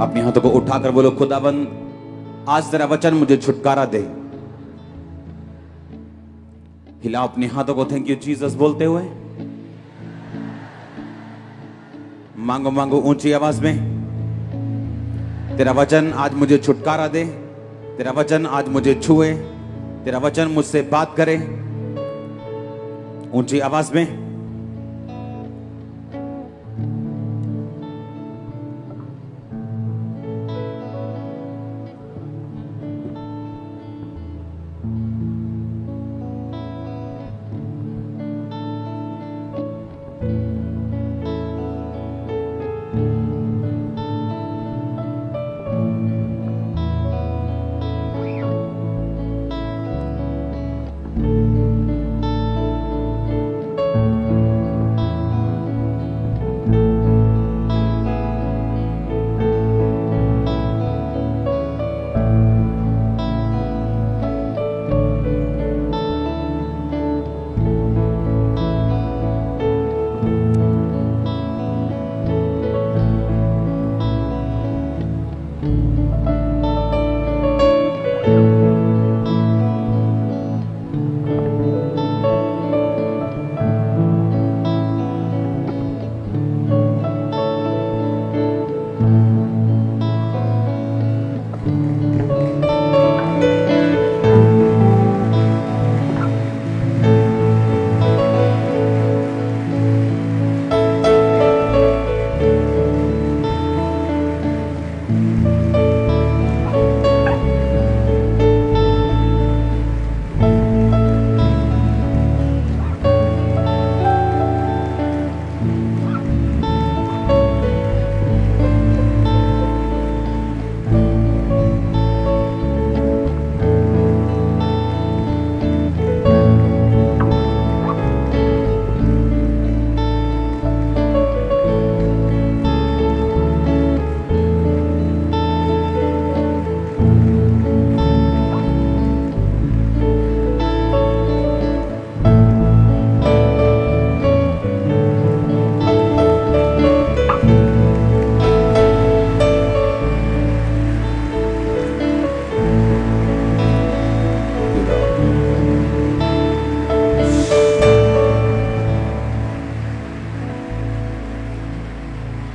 अपने हाथों को उठाकर बोलो, खुदाबंद आज तेरा वचन मुझे छुटकारा दे। हिलाओ अपने हाथों को थैंक यू जीसस बोलते हुए। मांगो मांगो ऊंची आवाज में, तेरा वचन आज मुझे छुटकारा दे, तेरा वचन आज मुझे छुए, तेरा वचन मुझसे बात करे। ऊंची आवाज में।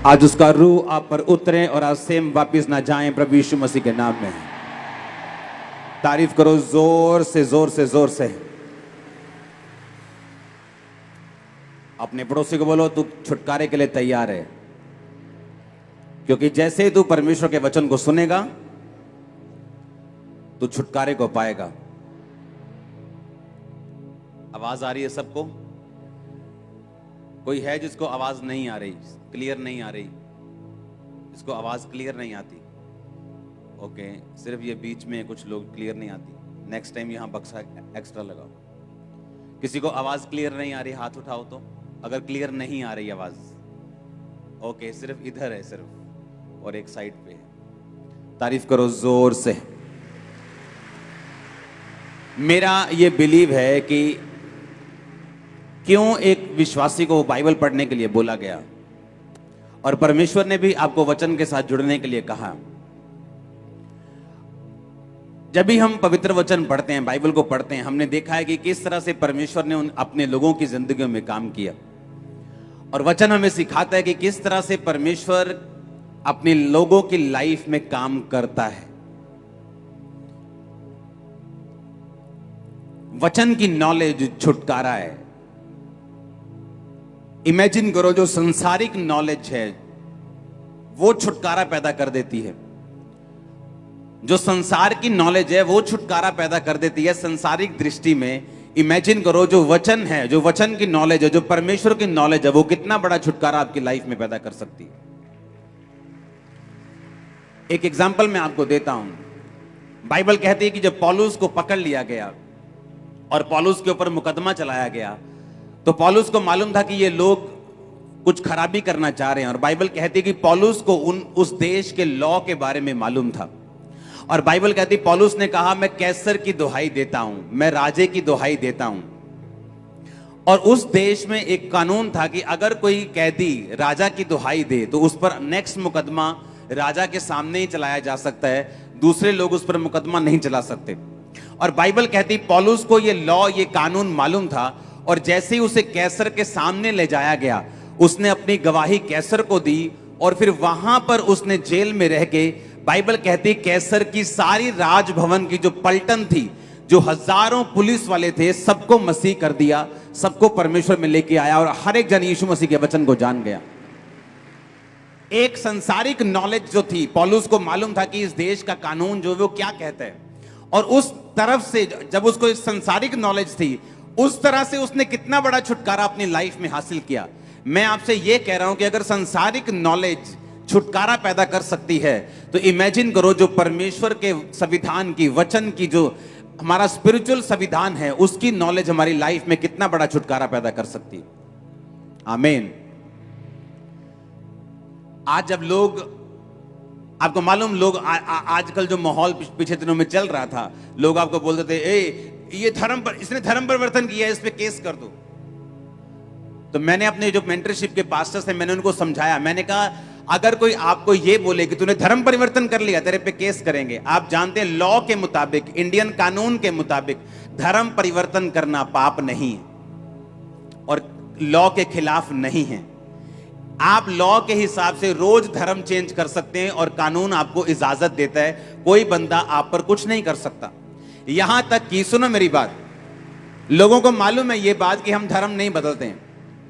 आज उसका रूह आप पर उतरे और आज सेम वापिस ना जाएं प्रभु यीशु मसीह के नाम में। तारीफ करो जोर से जोर से जोर से। अपने पड़ोसी को बोलो, तू छुटकारे के लिए तैयार है, क्योंकि जैसे ही तू परमेश्वर के वचन को सुनेगा तू छुटकारे को पाएगा। आवाज आ रही है सबको? कोई है जिसको आवाज नहीं आ रही, क्लियर नहीं आ रही, जिसको आवाज क्लियर नहीं आती? ओके, सिर्फ ये बीच में कुछ लोग क्लियर नहीं आती। नेक्स्ट टाइम यहां बक्सा एक्स्ट्रा लगाओ। किसी को आवाज क्लियर नहीं आ रही, हाथ उठाओ तो। अगर क्लियर नहीं आ रही आवाज, ओके, सिर्फ इधर है सिर्फ, और एक साइड पे है। तारीफ करो जोर से। मेरा ये बिलीव है कि क्यों एक विश्वासी को बाइबल पढ़ने के लिए बोला गया और परमेश्वर ने भी आपको वचन के साथ जुड़ने के लिए कहा। जब भी हम पवित्र वचन पढ़ते हैं, बाइबल को पढ़ते हैं, हमने देखा है कि किस तरह से परमेश्वर ने अपने लोगों की जिंदगियों में काम किया। और वचन हमें सिखाता है कि किस तरह से परमेश्वर अपने लोगों की लाइफ में काम करता है। वचन की नॉलेज छुटकारा है। इमेजिन करो, जो संसारिक नॉलेज है वो छुटकारा पैदा कर देती है। जो संसार की नॉलेज है वो छुटकारा पैदा कर देती है संसारिक दृष्टि में। इमेजिन करो, जो वचन है, जो वचन की नॉलेज है, जो परमेश्वर की नॉलेज है, वो कितना बड़ा छुटकारा आपकी लाइफ में पैदा कर सकती है। एक एग्जांपल मैं आपको देता हूं। बाइबल कहती है कि जब पौलुस को पकड़ लिया गया और पौलुस के ऊपर मुकदमा चलाया गया, तो पौलुस को मालूम था कि ये लोग कुछ खराबी करना चाह रहे हैं। और बाइबल कहती है कि पौलुस को उस देश के लॉ के बारे में मालूम था। और बाइबल कहती है पौलुस ने कहा, मैं कैसर की दुहाई देता हूं, मैं राजे की दुहाई देता हूं। और उस देश में एक कानून था कि अगर कोई कैदी राजा की दुहाई दे तो उस पर नेक्स्ट मुकदमा राजा के सामने ही चलाया जा सकता है, दूसरे लोग उस पर मुकदमा नहीं चला सकते। और बाइबल कहती पौलुस को ये लॉ, ये कानून मालूम था, और जैसे ही उसे कैसर के सामने ले जाया गया, उसने अपनी गवाही कैसर को दी, और फिर वहां पर उसने जेल में रह के, बाइबल कहती कैसर की सारी राजभवन की जो पलटन थी, जो हजारों पुलिस वाले थे, सबको मसीह कर दिया, सबको परमेश्वर में लेके आया, और हर एक जन यीशु मसीह के वचन को जान गया। एक संसारिक नॉलेज जो थी, पौलुस को मालूम था कि इस देश का कानून जो वो क्या कहता है, और उस तरफ से जब उसको एक संसारिक नॉलेज थी, उस तरह से उसने कितना बड़ा छुटकारा अपनी लाइफ में हासिल किया। मैं आपसे यह कह रहा हूं कि अगर संसारिक नॉलेज छुटकारा पैदा कर सकती है, तो इमेजिन करो जो परमेश्वर के संविधान की, वचन की, जो हमारा स्पिरिचुअल संविधान है, उसकी नॉलेज हमारी लाइफ में कितना बड़ा छुटकारा पैदा कर सकती है। आमीन। आज जब लोग, आपको मालूम, लोग आजकल जो माहौल पिछले दिनों में चल रहा था, लोग आपको बोलते थे, ये धर्म पर, इसने धर्म परिवर्तन किया है, इस पे केस कर दो। तो मैंने अपने जो मेंटरशिप के पास्टर्स थे, मैंने उनको समझाया, मैंने कहा अगर कोई आपको ये बोले कि तूने धर्म परिवर्तन कर लिया, तेरे पे केस करेंगे। आप जानते हैं लॉ के मुताबिक, इंडियन कानून के मुताबिक धर्म परिवर्तन करना पाप नहीं है और लॉ के खिलाफ नहीं है। आप लॉ के हिसाब से रोज धर्म चेंज कर सकते हैं और कानून आपको इजाजत देता है, कोई बंदा आप पर कुछ नहीं कर सकता। यहां तक कि, सुनो मेरी बात, लोगों को मालूम है ये बात कि हम धर्म नहीं बदलते हैं।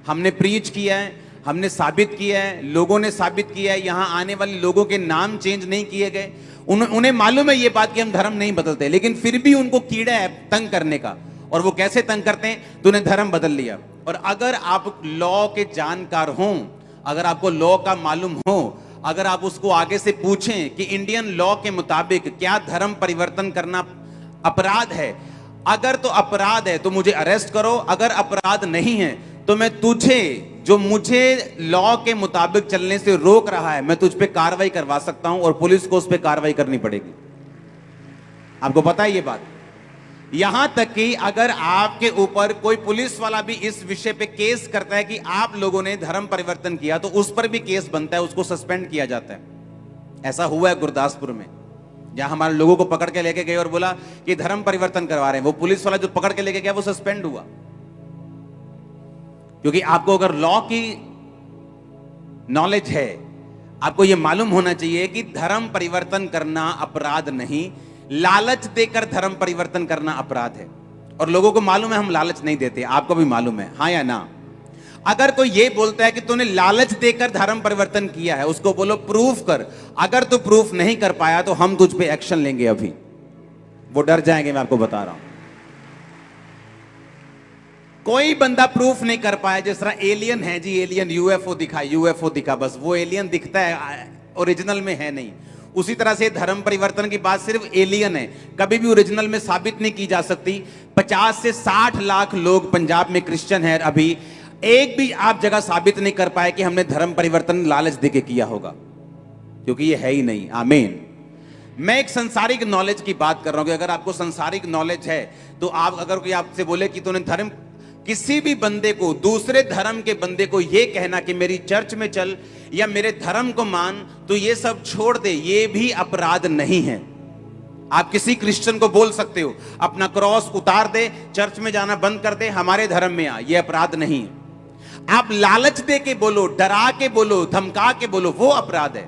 हमने प्रीच किया है, हमने साबित किया है, लोगों ने साबित किया है, यहां आने वाले लोगों के नाम चेंज नहीं किए गए। उन्हें मालूम है ये बात कि हम धर्म नहीं बदलते, लेकिन फिर भी उनको कीड़ा है तंग करने का। और वो कैसे तंग करते हैं? तूने धर्म बदल लिया। और अगर आप लॉ के जानकार हों, अगर आपको लॉ का मालूम हो, अगर आप उसको आगे से पूछें कि इंडियन लॉ के मुताबिक क्या धर्म परिवर्तन करना अपराध है, अगर तो अपराध है तो मुझे अरेस्ट करो, अगर अपराध नहीं है तो मैं तुझे, जो मुझे लॉ के मुताबिक चलने से रोक रहा है, मैं तुझ पे कार्रवाई करवा सकता हूं और पुलिस को उस पे कार्रवाई करनी पड़ेगी। आपको पता है ये बात? यहां तक कि अगर आपके ऊपर कोई पुलिस वाला भी इस विषय पे केस करता है कि आप लोगों ने धर्म परिवर्तन किया, तो उस पर भी केस बनता है, उसको सस्पेंड किया जाता है। ऐसा हुआ है गुरदासपुर में, जहां हमारे लोगों को पकड़ के लेके गए और बोला कि धर्म परिवर्तन करवा रहे हैं। वो पुलिस वाला जो पकड़ के लेके गया वो सस्पेंड हुआ, क्योंकि आपको अगर लॉ की नॉलेज है, आपको यह मालूम होना चाहिए कि धर्म परिवर्तन करना अपराध नहीं, लालच देकर धर्म परिवर्तन करना अपराध है। और लोगों को मालूम है हम लालच नहीं देते, आपको भी मालूम है, हाँ या ना? अगर कोई ये बोलता है कि तूने लालच देकर धर्म परिवर्तन किया है, उसको बोलो प्रूफ कर। अगर तू प्रूफ नहीं कर पाया तो हम तुझ पे एक्शन लेंगे। अभी वो डर जाएंगे, मैं आपको बता रहा हूं। कोई बंदा प्रूफ नहीं कर पाया, जिस तरह एलियन है जी, एलियन यूएफओ दिखा, यूएफओ दिखा, बस वो एलियन दिखता है, ओरिजिनल में है नहीं। उसी तरह से धर्म परिवर्तन की बात सिर्फ एलियन है, कभी भी ओरिजिनल में साबित नहीं की जा सकती। 50 से 60 लाख लोग पंजाब में क्रिश्चियन है, अभी एक भी आप जगह साबित नहीं कर पाए कि हमने धर्म परिवर्तन लालच देके किया होगा, क्योंकि ये है ही नहीं। आमीन। मैं एक संसारिक नॉलेज की बात कर रहा हूं कि अगर आपको संसारिक नॉलेज है तो आप, अगर कोई आपसे बोले कि तूने धर्म, किसी भी बंदे को, दूसरे धर्म के बंदे को यह कहना कि मेरी चर्च में चल या मेरे धर्म को मान, तो ये सब छोड़ दे, ये भी अपराध नहीं है। आप किसी क्रिश्चियन को बोल सकते हो अपना क्रॉस उतार दे, चर्च में जाना बंद कर दे, हमारे धर्म में आ, ये अपराध नहीं है। आप लालच दे के बोलो, डरा के बोलो, धमका के बोलो, वो अपराध है।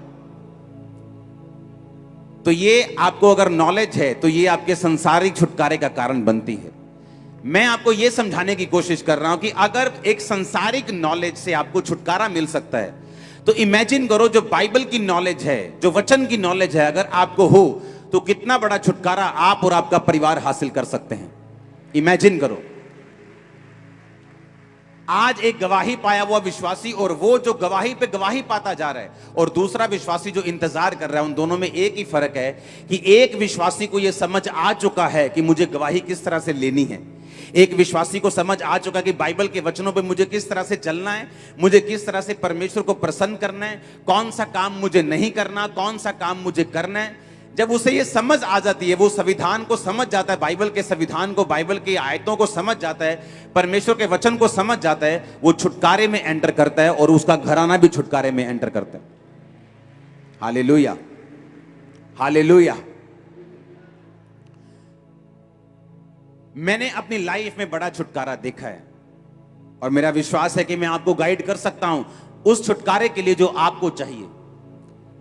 तो ये आपको अगर नॉलेज है तो ये आपके संसारिक छुटकारे का कारण बनती है। मैं आपको यह समझाने की कोशिश कर रहा हूं कि अगर एक संसारिक नॉलेज से आपको छुटकारा मिल सकता है, तो इमेजिन करो जो बाइबल की नॉलेज है, जो वचन की नॉलेज है, अगर आपको हो तो कितना बड़ा छुटकारा आप और आपका परिवार हासिल कर सकते हैं। इमेजिन करो, आज एक गवाही पाया हुआ विश्वासी और वो जो गवाही पे गवाही पाता जा रहा है, और दूसरा विश्वासी जो इंतजार कर रहा है, उन दोनों में एक ही फर्क है कि एक विश्वासी को यह समझ आ चुका है कि मुझे गवाही किस तरह से लेनी है। एक विश्वासी को समझ आ चुका कि बाइबल के वचनों पे मुझे किस तरह से चलना है, मुझे किस तरह से परमेश्वर को प्रसन्न करना है, कौन सा काम मुझे नहीं करना, कौन सा काम मुझे करना है। जब उसे ये समझ आ जाती है, वो संविधान को समझ जाता है, बाइबल के संविधान को, बाइबल की आयतों को समझ जाता है, परमेश्वर के वचन को समझ जाता है, वो छुटकारे में एंटर करता है और उसका घराना भी छुटकारे में एंटर करता है। Hallelujah, hallelujah. मैंने अपनी लाइफ में बड़ा छुटकारा देखा है और मेरा विश्वास है कि मैं आपको गाइड कर सकता हूं उस छुटकारे के लिए जो आपको चाहिए।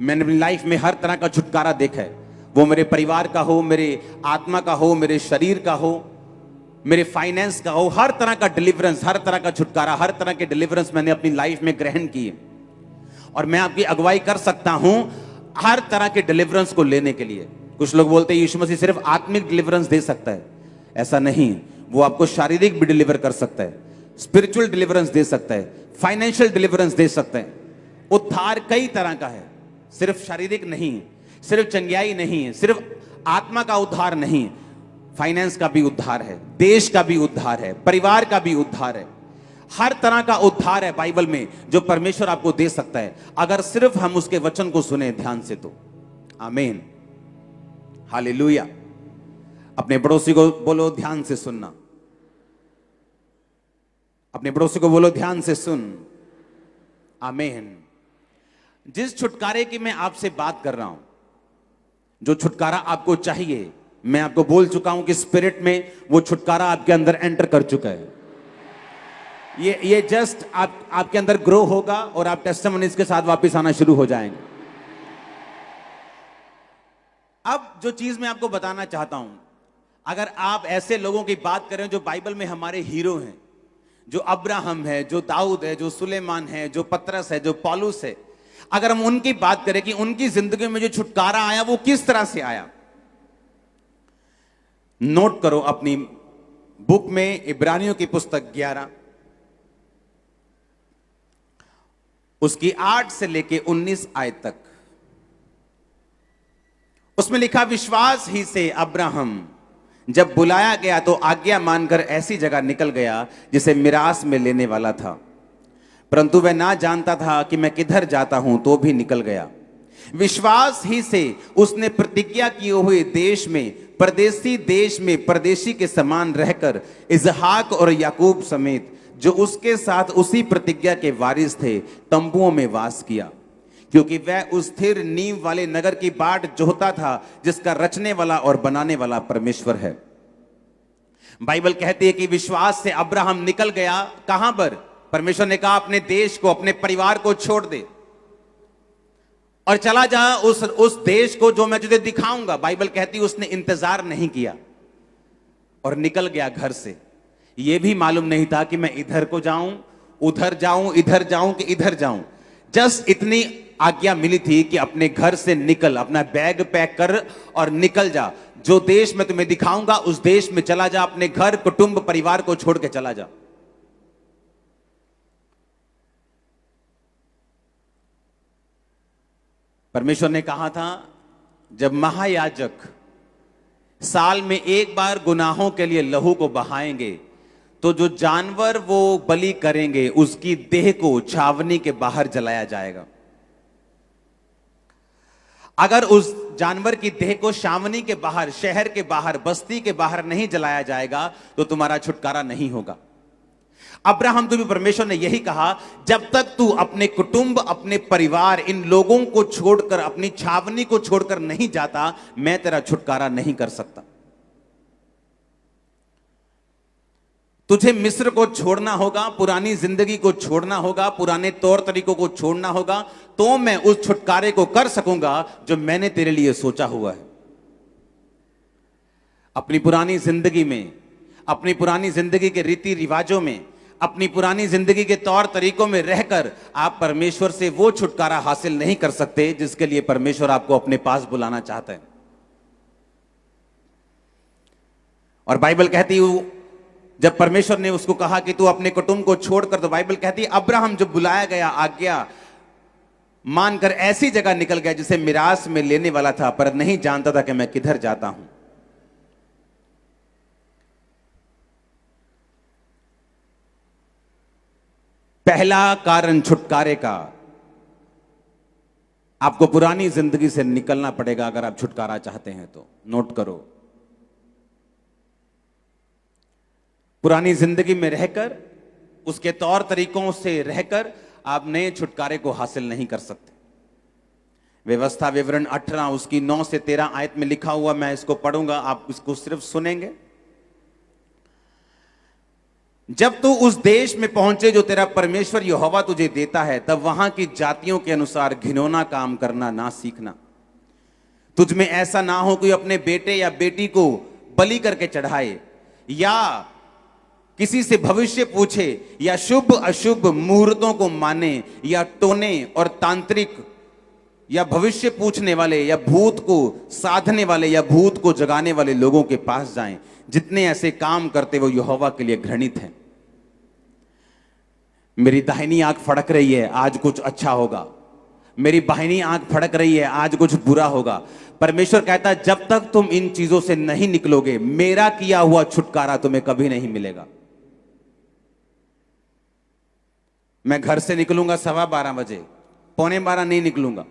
मैंने अपनी लाइफ में हर तरह का छुटकारा देखा है, वो मेरे परिवार का हो, मेरे आत्मा का हो, मेरे शरीर का हो, मेरे फाइनेंस का हो, हर तरह का डिलीवरेंस, हर तरह का छुटकारा, हर तरह के डिलीवरेंस मैंने अपनी लाइफ में ग्रहण किए। और मैं आपकी अगुवाई कर सकता हूं हर तरह के डिलीवरेंस को लेने के लिए। कुछ लोग बोलते हैं यीशु मसीह सिर्फ आत्मिक डिलीवरेंस दे सकता है, ऐसा नहीं। वो आपको शारीरिक भी डिलीवर कर सकता है, स्पिरिचुअल डिलीवरेंस दे सकता है, फाइनेंशियल डिलीवरेंस दे सकता है। उद्धार कई तरह का है, सिर्फ शारीरिक नहीं, सिर्फ चंगियाई नहीं, सिर्फ आत्मा का उद्धार नहीं, फाइनेंस का भी उद्धार है, देश का भी उद्धार है, परिवार का भी उद्धार है। हर तरह का उद्धार है बाइबल में जो परमेश्वर आपको दे सकता है, अगर सिर्फ हम उसके वचन को सुने ध्यान से तो। आमीन, हालेलुया। अपने पड़ोसी को बोलो ध्यान से सुनना, अपने पड़ोसी को बोलो ध्यान से सुन। आमीन। जिस छुटकारे की मैं आपसे बात कर रहा हूं, जो छुटकारा आपको चाहिए, मैं आपको बोल चुका हूं कि स्पिरिट में वो छुटकारा आपके अंदर एंटर कर चुका है। ये जस्ट आपके अंदर ग्रो होगा और आप टेस्टिमनीज के साथ वापस आना शुरू हो जाएंगे। अब जो चीज मैं आपको बताना चाहता हूं, अगर आप ऐसे लोगों की बात करें जो बाइबल में हमारे हीरो हैं, जो अब्राहम है, जो दाऊद है, जो सुलेमान है, जो पतरस है, जो पौलुस है, अगर हम उनकी बात करें कि उनकी जिंदगी में जो छुटकारा आया वो किस तरह से आया, नोट करो अपनी बुक में इब्रानियों की पुस्तक 11 उसकी 8 से लेके 19 आयत तक। उसमें लिखा, विश्वास ही से अब्राहम जब बुलाया गया तो आज्ञा मानकर ऐसी जगह निकल गया जिसे मिरास में लेने वाला था, परंतु वह ना जानता था कि मैं किधर जाता हूं, तो भी निकल गया। विश्वास ही से उसने प्रतिज्ञा किए हुए देश में, परदेसी देश में परदेशी के समान रहकर इसहाक और याकूब समेत जो उसके साथ उसी प्रतिज्ञा के वारिस थे तंबुओं में वास किया, क्योंकि वह उस स्थिर नींव वाले नगर की बाट जोहता था जिसका रचने वाला और बनाने वाला परमेश्वर है। बाइबल कहती है कि विश्वास से अब्राहम निकल गया। कहां पर? परमेश्वर ने कहा अपने देश को, अपने परिवार को छोड़ दे और चला जा उस देश को जो मैं तुझे दिखाऊंगा। बाइबल कहती है उसने इंतजार नहीं किया और निकल गया घर से। यह भी मालूम नहीं था कि मैं इधर को जाऊं, उधर जाऊं, इधर जाऊं कि इधर जाऊं। जस्ट इतनी आज्ञा मिली थी कि अपने घर से निकल, अपना बैग पैक कर और निकल जा। जो देश मैं तुम्हें दिखाऊंगा उस देश में चला जा, अपने घर, कुटुंब, परिवार को छोड़ के चला जा। परमेश्वर ने कहा था जब महायाजक साल में एक बार गुनाहों के लिए लहू को बहाएंगे तो जो जानवर वो बलि करेंगे उसकी देह को छावनी के बाहर जलाया जाएगा। अगर उस जानवर की देह को छावनी के बाहर, शहर के बाहर, बस्ती के बाहर नहीं जलाया जाएगा तो तुम्हारा छुटकारा नहीं होगा। अब्राहम को भी परमेश्वर ने यही कहा, जब तक तू अपने कुटुंब, अपने परिवार, इन लोगों को छोड़कर, अपनी छावनी को छोड़कर नहीं जाता, मैं तेरा छुटकारा नहीं कर सकता। तुझे मिस्र को छोड़ना होगा, पुरानी जिंदगी को छोड़ना होगा, पुराने तौर तरीकों को छोड़ना होगा, तो मैं उस छुटकारे को कर सकूंगा जो मैंने तेरे लिए सोचा हुआ है। अपनी पुरानी जिंदगी में, अपनी पुरानी जिंदगी के रीति रिवाजों में, अपनी पुरानी जिंदगी के तौर तरीकों में रहकर आप परमेश्वर से वो छुटकारा हासिल नहीं कर सकते जिसके लिए परमेश्वर आपको अपने पास बुलाना चाहता है। और बाइबल कहती है जब परमेश्वर ने उसको कहा कि तू अपने कुटुंब को छोड़कर, तो बाइबल कहती है अब्राहम जब बुलाया गया, आज्ञा मानकर ऐसी जगह निकल गया जिसे मिरास में लेने वाला था, पर नहीं जानता था कि मैं किधर जाता हूं। पहला कारण छुटकारे का, आपको पुरानी जिंदगी से निकलना पड़ेगा अगर आप छुटकारा चाहते हैं तो। नोट करो, पुरानी जिंदगी में रहकर, उसके तौर तरीकों से रहकर आप नए छुटकारे को हासिल नहीं कर सकते। व्यवस्था विवरण 18 उसकी 9 से 13 आयत में लिखा हुआ, मैं इसको पढ़ूंगा, आप इसको सिर्फ सुनेंगे। जब तू उस देश में पहुंचे जो तेरा परमेश्वर यहोवा तुझे देता है, तब वहां की जातियों के अनुसार घिनौना काम करना ना सीखना। तुझ में ऐसा ना हो कोई अपने बेटे या बेटी को बलि करके चढ़ाए, या किसी से भविष्य पूछे, या शुभ अशुभ मुहूर्तों को माने, या टोने और तांत्रिक या भविष्य पूछने वाले या भूत को साधने वाले या भूत को जगाने वाले लोगों के पास जाएं। जितने ऐसे काम करते वो यहोवा के लिए घृणित हैं। मेरी दाहिनी आंख फड़क रही है, आज कुछ अच्छा होगा। मेरी बाहिनी आंख फड़क रही है, आज कुछ बुरा होगा। परमेश्वर कहता है जब तक तुम इन चीजों से नहीं निकलोगे, मेरा किया हुआ छुटकारा तुम्हें कभी नहीं मिलेगा। मैं घर से निकलूंगा 12:15 बजे, 11:45 नहीं निकलूंगा।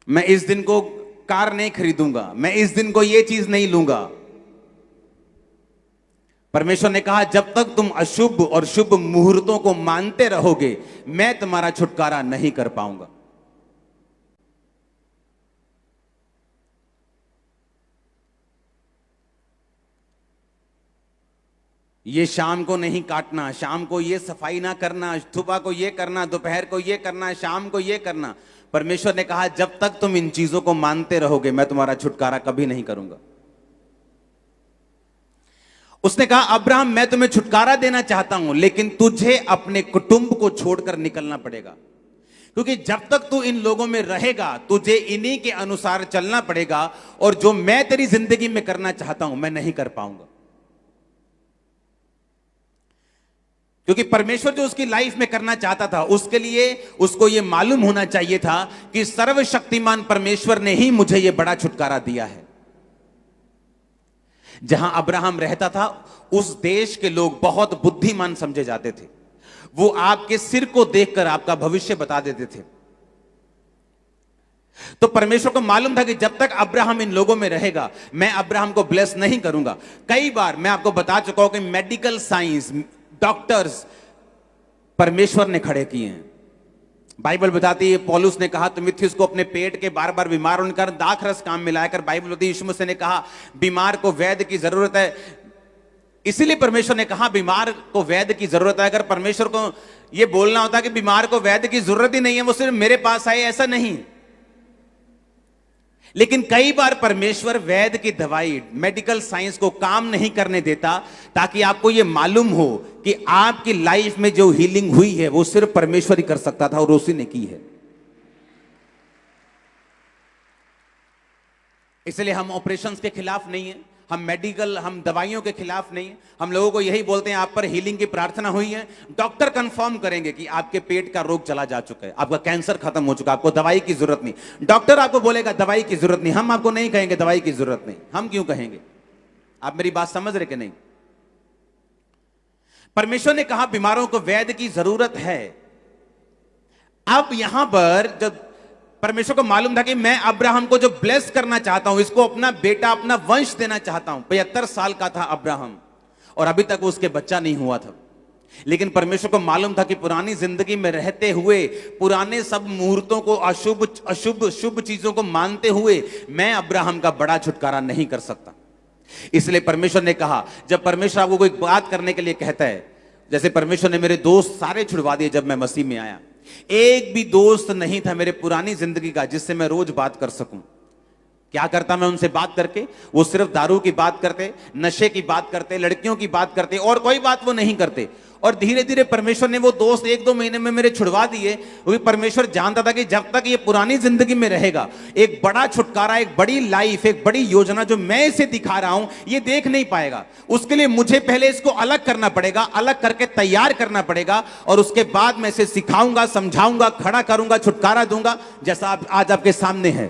मैं इस दिन को कार नहीं खरीदूंगा, मैं इस दिन को यह चीज नहीं लूंगा। परमेश्वर ने कहा जब तक तुम अशुभ और शुभ मुहूर्तों को मानते रहोगे, मैं तुम्हारा छुटकारा नहीं कर पाऊंगा। ये शाम को नहीं काटना, शाम को ये सफाई ना करना, सुबह को ये करना, दोपहर को ये करना, शाम को ये करना। परमेश्वर ने कहा जब तक तुम इन चीजों को मानते रहोगे, मैं तुम्हारा छुटकारा कभी नहीं करूंगा। उसने कहा अब्राहम मैं तुम्हें छुटकारा देना चाहता हूं, लेकिन तुझे अपने कुटुंब को छोड़कर निकलना पड़ेगा, क्योंकि जब तक तू इन लोगों में रहेगा तुझे इन्हीं के अनुसार चलना पड़ेगा, और जो मैं तेरी जिंदगी में करना चाहता हूं मैं नहीं कर पाऊंगा। क्योंकि परमेश्वर जो उसकी लाइफ में करना चाहता था, उसके लिए उसको यह मालूम होना चाहिए था कि सर्वशक्तिमान परमेश्वर ने ही मुझे यह बड़ा छुटकारा दिया है। जहां अब्राहम रहता था उस देश के लोग बहुत बुद्धिमान समझे जाते थे। वो आपके सिर को देखकर आपका भविष्य बता देते थे। तो परमेश्वर को मालूम था कि जब तक अब्राहम इन लोगों में रहेगा, मैं अब्राहम को ब्लेस नहीं करूंगा। कई बार मैं आपको बता चुका हूं कि मेडिकल साइंस, डॉक्टर्स परमेश्वर ने खड़े किए हैं। बाइबल बताती है, पौलुस ने कहा तिमुथियुस को अपने पेट के बार बार बीमार होने का दाखरस काम मिलाकर, बाइबल बताती है यीशु मसीह ने कहा बीमार को वैद्य की जरूरत है। इसीलिए परमेश्वर ने कहा बीमार को वैद्य की जरूरत है। अगर परमेश्वर को यह बोलना होता कि बीमार को वैद्य की जरूरत ही नहीं है, वो सिर्फ मेरे पास आए, ऐसा नहीं। लेकिन कई बार परमेश्वर वैद्य की दवाई, मेडिकल साइंस को काम नहीं करने देता, ताकि आपको यह मालूम हो कि आपकी लाइफ में जो हीलिंग हुई है वो सिर्फ परमेश्वर ही कर सकता था और उसी ने की है। इसलिए हम ऑपरेशंस के खिलाफ नहीं है, हम दवाइयों के खिलाफ नहीं है। हम लोगों को यही बोलते हैं आप पर हीलिंग की प्रार्थना हुई है, डॉक्टर कंफर्म करेंगे कि आपके पेट का रोग चला जा चुका है, आपका कैंसर खत्म हो चुका है, आपको दवाई की जरूरत नहीं। डॉक्टर आपको बोलेगा दवाई की जरूरत नहीं, हम आपको नहीं कहेंगे दवाई की जरूरत नहीं। हम क्यों कहेंगे? आप मेरी बात समझ रहे कि नहीं? परमेश्वर ने कहा बीमारों को वैद्य की जरूरत है। अब यहां पर जब परमेश्वर को मालूम था कि मैं अब्राहम को जो ब्लेस करना चाहता हूं, इसको अपना बेटा, अपना वंश देना चाहता हूं। 75 साल का था अब्राहम और अभी तक उसके बच्चा नहीं हुआ था। लेकिन परमेश्वर को मालूम था कि पुरानी जिंदगी में रहते हुए, पुराने सब मुहूर्तों को, अशुभ अशुभ शुभ चीजों को मानते हुए मैं अब्राहम का बड़ा छुटकारा नहीं कर सकता। इसलिए परमेश्वर ने कहा, जब परमेश्वर आपको कोई बात करने के लिए कहता है, जैसे परमेश्वर ने मेरे दोस्त सारे छुड़वा दिए जब मैं मसीह में आया, एक भी दोस्त नहीं था मेरे पुरानी जिंदगी का जिससे मैं रोज बात कर सकूं। क्या करता मैं उनसे बात करके? वो सिर्फ दारू की बात करते, नशे की बात करते, लड़कियों की बात करते, और कोई बात वो नहीं करते। और धीरे धीरे परमेश्वर ने वो दोस्त 1-2 महीने में मेरे छुड़वा दिए, क्योंकि परमेश्वर जानता था कि जब तक ये पुरानी जिंदगी में रहेगा, एक बड़ा छुटकारा, एक बड़ी लाइफ, एक बड़ी योजना जो मैं इसे दिखा रहा हूं, ये देख नहीं पाएगा। उसके लिए मुझे पहले इसको अलग करना पड़ेगा, अलग करके तैयार करना पड़ेगा, और उसके बाद मैं इसे सिखाऊंगा, समझाऊंगा, खड़ा करूंगा, छुटकारा दूंगा, जैसा आज आपके सामने है।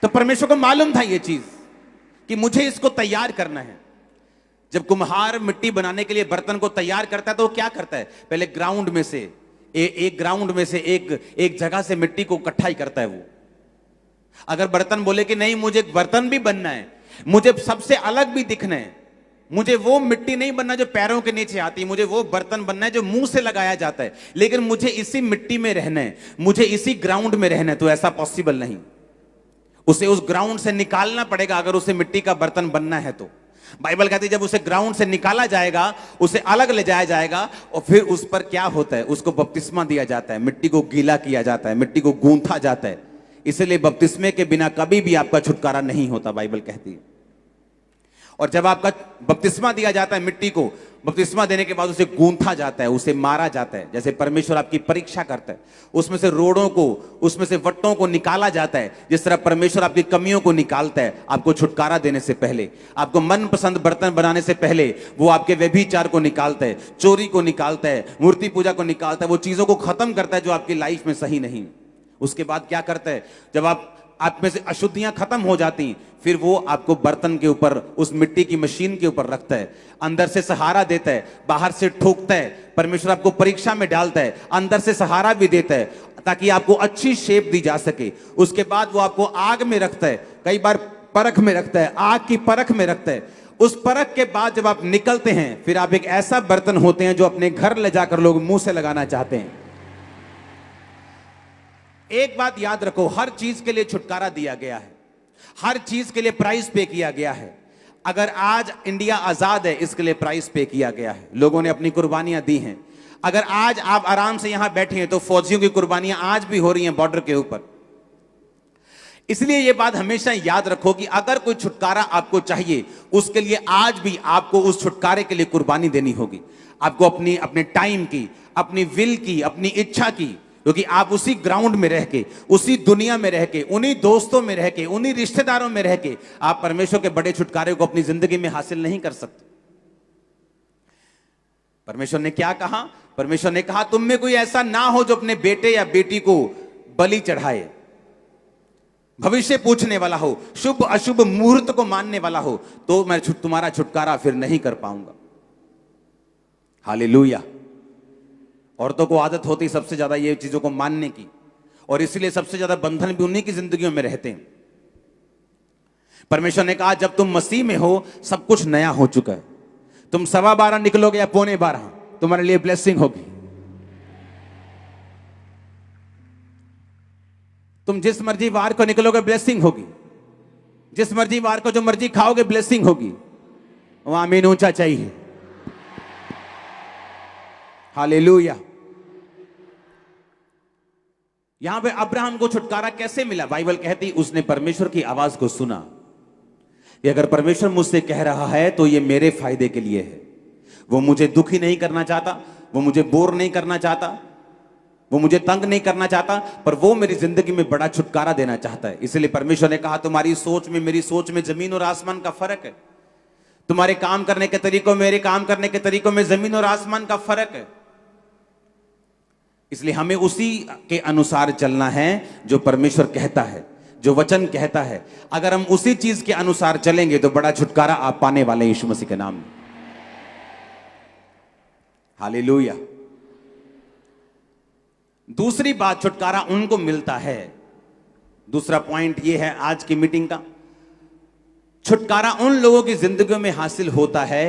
तो परमेश्वर को मालूम था ये चीज कि मुझे इसको तैयार करना है। जब कुम्हार मिट्टी बनाने के लिए बर्तन को तैयार करता है तो वो क्या करता है? पहले ग्राउंड में से एक ग्राउंड में से एक जगह से मिट्टी को इकट्ठा ही करता है वो। अगर बर्तन बोले कि नहीं मुझे बर्तन भी बनना है, मुझे सबसे अलग भी दिखना है, मुझे वो मिट्टी नहीं बनना जो पैरों के नीचे आती है, मुझे वो बर्तन बनना है जो मुंह से लगाया जाता है, लेकिन मुझे इसी मिट्टी में रहना है, मुझे इसी ग्राउंड में रहना है। तो ऐसा पॉसिबल नहीं, उसे उस ग्राउंड से निकालना पड़ेगा अगर उसे मिट्टी का बर्तन बनना है तो। बाइबल कहती है जब उसे ग्राउंड से निकाला जाएगा, उसे अलग ले जाया जाएगा, और फिर उस पर क्या होता है, उसको बपतिस्मा दिया जाता है, मिट्टी को गीला किया जाता है, मिट्टी को गूंथा जाता है। इसलिए बपतिस्मे के बिना कभी भी आपका छुटकारा नहीं होता, बाइबल कहती है। और जब आपका बपतिस्मा दिया जाता है, मिट्टी को बपतिस्मा देने के बाद उसे गूंथा जाता है, उसे मारा जाता है, जैसे परमेश्वर आपकी परीक्षा करता है, उसमें से रोड़ों को, उसमें से वट्टों को निकाला जाता है। जिस तरह परमेश्वर आपकी कमियों को निकालता है, आपको छुटकारा देने से पहले, आपको मनपसंद बर्तन बनाने से पहले वो आपके व्यभिचार को निकालता है, चोरी को निकालता है, मूर्ति पूजा को निकालता है, वो चीजों को खत्म करता है जो आपकी लाइफ में सही नहीं। उसके बाद क्या करता है, जब आप में से अशुद्धियां खत्म हो जाती, फिर वो आपको बर्तन के ऊपर, उस मिट्टी की मशीन के ऊपर रखता है, अंदर से सहारा देता है, बाहर से ठोकता है। परमेश्वर आपको परीक्षा में डालता है, अंदर से सहारा भी देता है ताकि आपको अच्छी शेप दी जा सके। उसके बाद वो आपको आग में रखता है, कई बार परख में रखता है, आग की परख में रखता है। उस परख के बाद जब आप निकलते हैं, फिर आप एक ऐसा बर्तन होते हैं जो अपने घर ले जाकर लोग मुंह से लगाना चाहते हैं। एक बात याद रखो, हर चीज के लिए छुटकारा दिया गया है, हर चीज के लिए प्राइस पे किया गया है। अगर आज इंडिया आजाद है, इसके लिए प्राइस पे किया गया है, लोगों ने अपनी कुर्बानियां दी हैं। अगर आज आप आराम से यहां बैठे हैं तो फौजियों की कुर्बानियां आज भी हो रही हैं बॉर्डर के ऊपर। इसलिए यह बात हमेशा याद रखो कि अगर कोई छुटकारा आपको चाहिए, उसके लिए आज भी आपको उस छुटकारे के लिए कुर्बानी देनी होगी। आपको अपने टाइम की, अपनी विल की, अपनी इच्छा की, क्योंकि आप उसी ग्राउंड में रह के, उसी दुनिया में रह के, उन्हीं दोस्तों में रह के, उन्हीं रिश्तेदारों में रह के आप परमेश्वर के बड़े छुटकारे को अपनी जिंदगी में हासिल नहीं कर सकते। परमेश्वर ने क्या कहा? परमेश्वर ने कहा तुम में कोई ऐसा ना हो जो अपने बेटे या बेटी को बलि चढ़ाए, भविष्य पूछने वाला हो, शुभ अशुभ मुहूर्त को मानने वाला हो, तो मैं तुम्हारा छुटकारा फिर नहीं कर पाऊंगा। हालेलुया। औरतों को आदत होती सबसे ज्यादा ये चीजों को मानने की, और इसलिए सबसे ज्यादा बंधन भी उन्हीं की जिंदगियों में रहते हैं। परमेश्वर ने कहा जब तुम मसीह में हो, सब कुछ नया हो चुका है। तुम 12:15 निकलोगे या 11:15, तुम्हारे लिए ब्लेसिंग होगी। तुम जिस मर्जी वार को निकलोगे ब्लेसिंग होगी, जिस मर्जी वार को जो मर्जी खाओगे ब्लेसिंग होगी। वहां आमीन ऊंचा चाहिए। हालेलुया। यहां पे अब्राहम को छुटकारा कैसे मिला? बाइबल कहती उसने परमेश्वर की आवाज को सुना कि अगर परमेश्वर मुझसे कह रहा है तो ये मेरे फायदे के लिए है। वो मुझे दुखी नहीं करना चाहता, वो मुझे बोर नहीं करना चाहता, वो मुझे तंग नहीं करना चाहता, पर वो मेरी जिंदगी में बड़ा छुटकारा देना चाहता है। इसलिए परमेश्वर ने कहा तुम्हारी सोच में मेरी सोच में जमीन और आसमान का फर्क है, तुम्हारे काम करने के तरीकों में मेरे काम करने के तरीकों में जमीन और आसमान का फर्क है। इसलिए हमें उसी के अनुसार चलना है जो परमेश्वर कहता है, जो वचन कहता है। अगर हम उसी चीज के अनुसार चलेंगे तो बड़ा छुटकारा आप पाने वाले हैं यीशु मसीह के नाम में। हालेलुया। दूसरी बात, छुटकारा उनको मिलता है, दूसरा पॉइंट यह है आज की मीटिंग का, छुटकारा उन लोगों की जिंदगियों में हासिल होता है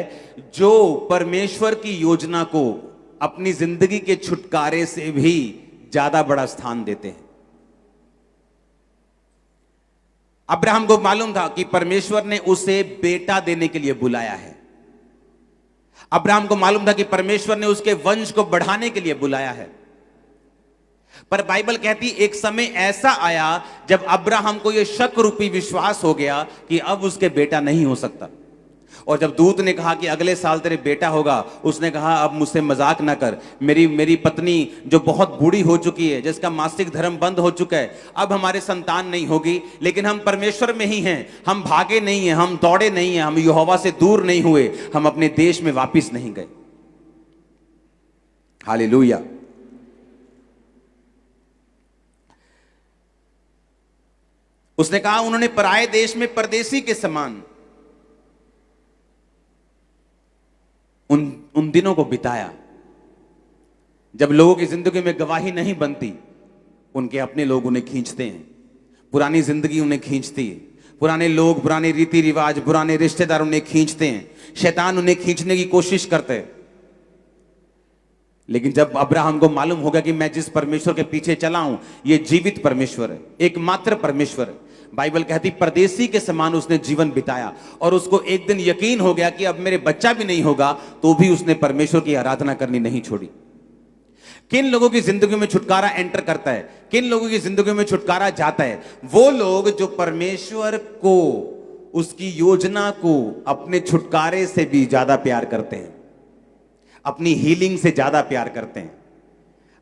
जो परमेश्वर की योजना को अपनी जिंदगी के छुटकारे से भी ज्यादा बड़ा स्थान देते हैं। अब्राहम को मालूम था कि परमेश्वर ने उसे बेटा देने के लिए बुलाया है। अब्राहम को मालूम था कि परमेश्वर ने उसके वंश को बढ़ाने के लिए बुलाया है। पर बाइबल कहती एक समय ऐसा आया जब अब्राहम को यह शक रूपी विश्वास हो गया कि अब उसके बेटा नहीं हो सकता। और जब दूत ने कहा कि अगले साल तेरे बेटा होगा, उसने कहा अब मुझसे मजाक ना कर, मेरी पत्नी जो बहुत बूढ़ी हो चुकी है, जिसका मासिक धर्म बंद हो चुका है, अब हमारे संतान नहीं होगी। लेकिन हम परमेश्वर में ही हैं, हम भागे नहीं हैं, हम दौड़े नहीं हैं, हम यहोवा से दूर नहीं हुए, हम अपने देश में वापिस नहीं गए। हालेलुया। उसने कहा उन्होंने पराये देश में परदेसी के समान उन दिनों को बिताया जब लोगों की जिंदगी में गवाही नहीं बनती। उनके अपने लोग उन्हें खींचते हैं, पुरानी जिंदगी उन्हें खींचती है, पुराने लोग, पुराने रीति रिवाज, पुराने रिश्तेदार उन्हें खींचते हैं, शैतान उन्हें खींचने की कोशिश करते हैं। लेकिन जब अब्राहम को मालूम होगा कि मैं जिस परमेश्वर के पीछे चला हूं, ये जीवित परमेश्वर है, एकमात्र परमेश्वर है, बाइबल कहती परदेसी के समान उसने जीवन बिताया, और उसको एक दिन यकीन हो गया कि अब मेरे बच्चा भी नहीं होगा, तो भी उसने परमेश्वर की आराधना करनी नहीं छोड़ी। किन लोगों की जिंदगी में छुटकारा एंटर करता है, किन लोगों की जिंदगी में छुटकारा जाता है? वो लोग जो परमेश्वर को, उसकी योजना को अपने छुटकारे से भी ज्यादा प्यार करते हैं, अपनी हीलिंग से ज्यादा प्यार करते हैं,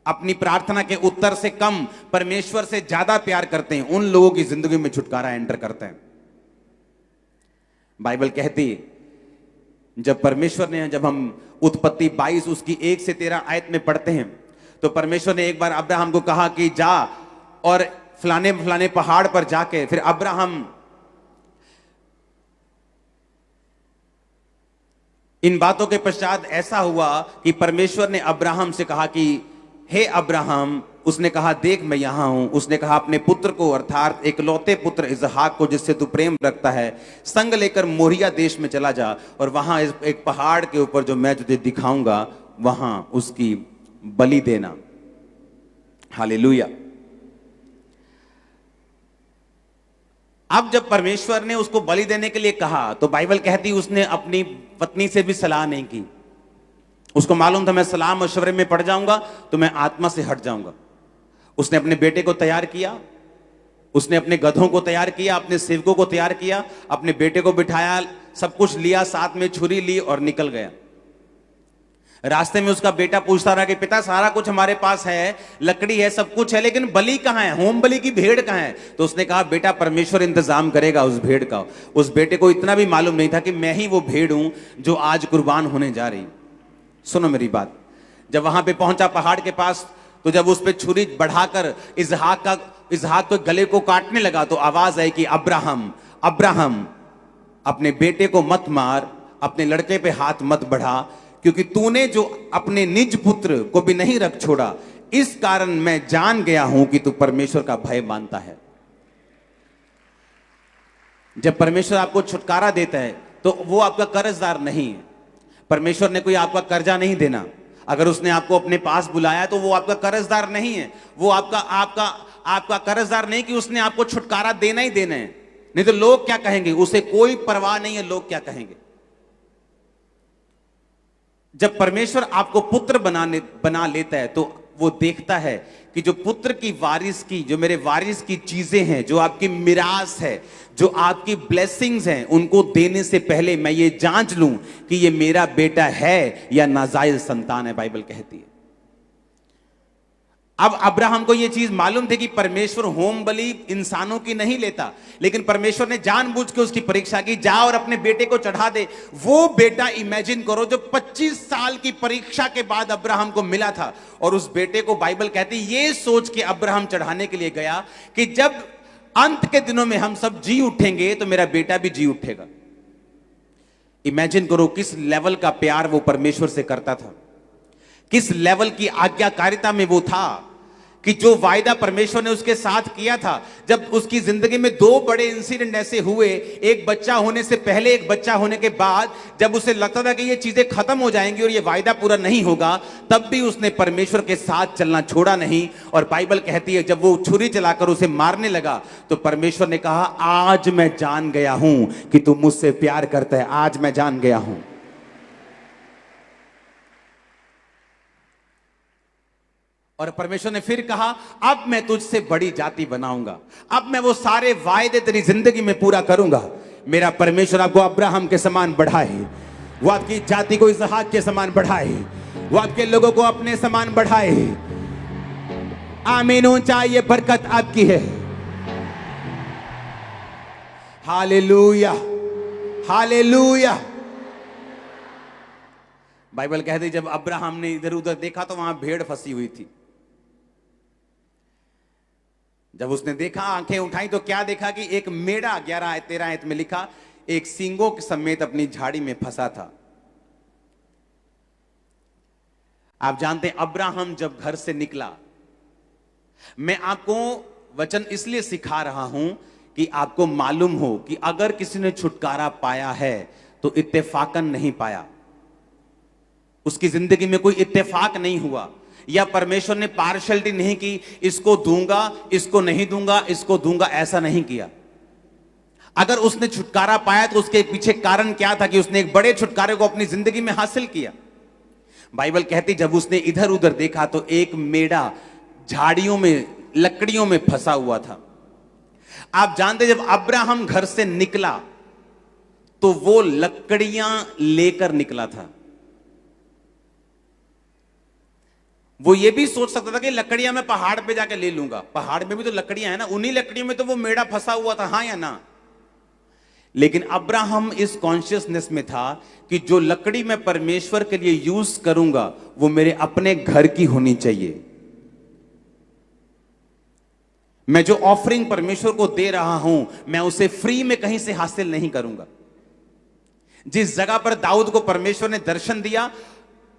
अपनी प्रार्थना के उत्तर से कम परमेश्वर से ज्यादा प्यार करते हैं, उन लोगों की जिंदगी में छुटकारा एंटर करते हैं। बाइबल कहती जब परमेश्वर ने, जब हम उत्पत्ति 22 उसकी 1 से 13 आयत में पढ़ते हैं, तो परमेश्वर ने एक बार अब्राहम को कहा कि जा और फलाने फलाने पहाड़ पर जाके, फिर अब्राहम इन बातों के पश्चात ऐसा हुआ कि परमेश्वर ने अब्राहम से कहा कि हे अब्राहम, उसने कहा देख मैं यहां हूं। उसने कहा अपने पुत्र को, अर्थात एकलौते पुत्र इसहाक को जिससे तू प्रेम रखता है, संग लेकर मोरिया देश में चला जा, और वहां एक पहाड़ के ऊपर जो मैं तुझे दिखाऊंगा, वहां उसकी बलि देना। हालेलुया। अब जब परमेश्वर ने उसको बलि देने के लिए कहा, तो बाइबल कहती उसने अपनी पत्नी से भी सलाह नहीं की। उसको मालूम था मैं सलाह मशवरे में पड़ जाऊंगा तो मैं आत्मा से हट जाऊंगा। उसने अपने बेटे को तैयार किया, उसने अपने गधों को तैयार किया, अपने सेवकों को तैयार किया, अपने बेटे को बिठाया, सब कुछ लिया, साथ में छुरी ली और निकल गया। रास्ते में उसका बेटा पूछता रहा कि पिता सारा कुछ हमारे पास है, लकड़ी है, सब कुछ है, लेकिन बलि कहां है, होम बलि की भेड़ कहां है? तो उसने कहा बेटा परमेश्वर इंतजाम करेगा उस भेड़ का। उस बेटे को इतना भी मालूम नहीं था कि मैं ही वो भेड़ हूं जो आज कुर्बान होने जा रही। सुनो मेरी बात, जब वहां पे पहुंचा पहाड़ के पास, तो जब उस पे छुरी बढ़ाकर इसहाक को गले को काटने लगा, तो आवाज आई कि अब्राहम अब्राहम, अपने बेटे को मत मार, अपने लड़के पे हाथ मत बढ़ा, क्योंकि तूने जो अपने निज पुत्र को भी नहीं रख छोड़ा, इस कारण मैं जान गया हूं कि तू परमेश्वर का भय मानता है। जब परमेश्वर आपको छुटकारा देता है तो वो आपका कर्जदार नहीं है। परमेश्वर ने कोई आपका कर्जा नहीं देना। अगर उसने आपको अपने पास बुलाया तो वो आपका कर्जदार नहीं है। वो आपका कर्जदार नहीं कि उसने आपको छुटकारा देना ही देना है, नहीं तो लोग क्या कहेंगे, उसे कोई परवाह नहीं है लोग क्या कहेंगे। जब परमेश्वर आपको पुत्र बना लेता है तो वो देखता है कि जो पुत्र की वारिस की, जो मेरे वारिस की चीजें हैं, जो आपकी मिरास है, जो आपकी ब्लेसिंग्स हैं, उनको देने से पहले मैं ये जांच लूं कि ये मेरा बेटा है या नाजायज संतान है, बाइबल कहती है। अब अब्राहम को यह चीज मालूम थी कि परमेश्वर होम बलि इंसानों की नहीं लेता, लेकिन परमेश्वर ने जानबूझ के उसकी परीक्षा की, जा और अपने बेटे को चढ़ा दे। वो बेटा इमेजिन करो जो 25 साल की परीक्षा के बाद अब्राहम को मिला था, और उस बेटे को बाइबल कहती ये सोच के अब्राहम चढ़ाने के लिए गया कि जब अंत के दिनों में हम सब जी उठेंगे तो मेरा बेटा भी जी उठेगा। इमेजिन करो किस लेवल का प्यार वो परमेश्वर से करता था, किस लेवल की आज्ञाकारिता में वो था, कि जो वायदा परमेश्वर ने उसके साथ किया था। जब उसकी जिंदगी में 2 बड़े इंसिडेंट ऐसे हुए, एक बच्चा होने से पहले, एक बच्चा होने के बाद, जब उसे लगता था कि ये चीजें खत्म हो जाएंगी और ये वायदा पूरा नहीं होगा, तब भी उसने परमेश्वर के साथ चलना छोड़ा नहीं। और बाइबल कहती है जब वो छुरी चलाकर उसे मारने लगा तो परमेश्वर ने कहा आज मैं जान गया हूं कि तू मुझसे प्यार करता है, आज मैं जान गया हूं। और परमेश्वर ने फिर कहा अब मैं तुझसे बड़ी जाति बनाऊंगा, अब मैं वो सारे वायदे तेरी जिंदगी में पूरा करूंगा। मेरा परमेश्वर आपको अब्राहम के समान बढ़ाए, वो आपकी जाति को इसहाक के समान बढ़ाए, वो आपके लोगों को अपने समान बढ़ाए। आमीन। ऊंचा ये बरकत आपकी है। Hallelujah, hallelujah. बाइबल कहती जब अब्राहम ने इधर उधर देखा तो वहां भेड़ फंसी हुई थी। जब उसने देखा, आंखें उठाई, तो क्या देखा कि एक मेढ़ा, 11-13 आयत में लिखा, एक सींगों के समेत अपनी झाड़ी में फंसा था। आप जानते हैं अब्राहम जब घर से निकला, मैं आपको वचन इसलिए सिखा रहा हूं कि आपको मालूम हो कि अगर किसी ने छुटकारा पाया है तो इत्तेफाकन नहीं पाया, उसकी जिंदगी में कोई इत्तेफाक नहीं हुआ, या परमेश्वर ने पार्शलिटी नहीं की, इसको दूंगा इसको नहीं दूंगा, इसको दूंगा, ऐसा नहीं किया। अगर उसने छुटकारा पाया तो उसके पीछे कारण क्या था कि उसने एक बड़े छुटकारे को अपनी जिंदगी में हासिल किया। बाइबल कहती जब उसने इधर उधर देखा तो एक मेढ़ा झाड़ियों में, लकड़ियों में फंसा हुआ था। आप जानते जब अब्राहम घर से निकला तो वो लकड़ियां लेकर निकला था। वो ये भी सोच सकता था कि लकड़ियां मैं पहाड़ पे जाके ले लूंगा, पहाड़ में भी तो लकड़ियां हैं ना, उन्हीं लकड़ियों में तो वो मेढ़ा फंसा हुआ था, हां या ना। लेकिन अब्राहम इस कॉन्शियसनेस में था कि जो लकड़ी मैं परमेश्वर के लिए यूज करूंगा वो मेरे अपने घर की होनी चाहिए। मैं जो ऑफरिंग परमेश्वर को दे रहा हूं मैं उसे फ्री में कहीं से हासिल नहीं करूंगा। जिस जगह पर दाऊद को परमेश्वर ने दर्शन दिया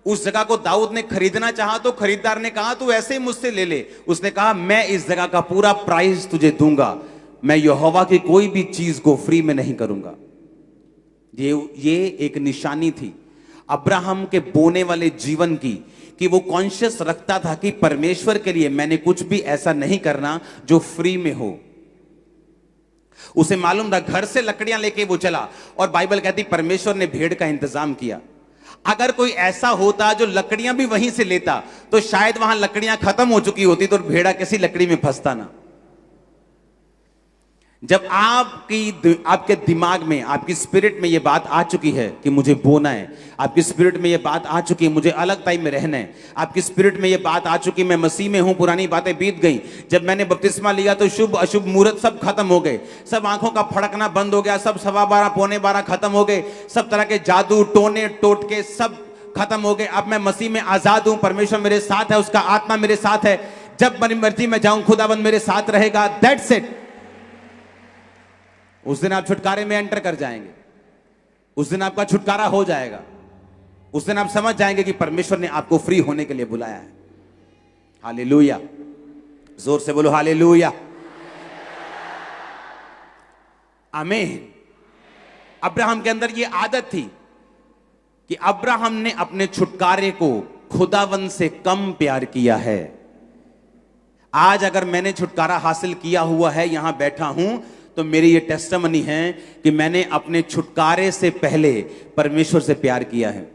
उस जगह को दाऊद ने खरीदना चाहा तो खरीदार ने कहा तू ऐसे ही मुझसे ले ले। उसने कहा मैं इस जगह का पूरा प्राइस तुझे दूंगा, मैं यहोवा की कोई भी चीज को फ्री में नहीं करूंगा। ये एक निशानी थी अब्राहम के बोने वाले जीवन की, कि वो कॉन्शियस रखता था कि परमेश्वर के लिए मैंने कुछ भी ऐसा नहीं करना जो फ्री में हो। उसे मालूम था, घर से लकड़ियां लेके वो चला और बाइबल कहती परमेश्वर ने भेड़ का इंतजाम किया। अगर कोई ऐसा होता जो लकड़ियां भी वहीं से लेता तो शायद वहां लकड़ियां खत्म हो चुकी होती तो भेड़ा किसी लकड़ी में फंसता ना। जब आपके दिमाग में, आपकी स्पिरिट में यह बात आ चुकी है कि मुझे बोना है, आपकी स्पिरिट में यह बात आ चुकी है मुझे अलग टाइम में रहना है, आपकी स्पिरिट में यह बात आ चुकी मैं मसीह में हूं, पुरानी बातें बीत गई, जब मैंने बपतिस्मा लिया तो शुभ अशुभ मुहूर्त सब खत्म हो गए, सब आंखों का फड़कना बंद हो गया, सब 12:15 12:45 खत्म हो गए, सब तरह के जादू टोने टोटके सब खत्म हो गए। अब मैं मसीह में आजाद हूं, परमेश्वर मेरे साथ है, उसका आत्मा मेरे साथ है, जब मेरी मर्जी में जाऊं खुदाबंद मेरे साथ रहेगा। That's it. उस दिन आप छुटकारे में एंटर कर जाएंगे, उस दिन आपका छुटकारा हो जाएगा, उस दिन आप समझ जाएंगे कि परमेश्वर ने आपको फ्री होने के लिए बुलाया है। हालेलुया, जोर से बोलो हालेलुया, आमीन। अब्राहम के अंदर यह आदत थी कि अब्राहम ने अपने छुटकारे को खुदावन से कम प्यार किया है। आज अगर मैंने छुटकारा हासिल किया हुआ है, यहां बैठा हूं, तो मेरी ये टेस्टिमनी है कि मैंने अपने छुटकारे से पहले परमेश्वर से प्यार किया है।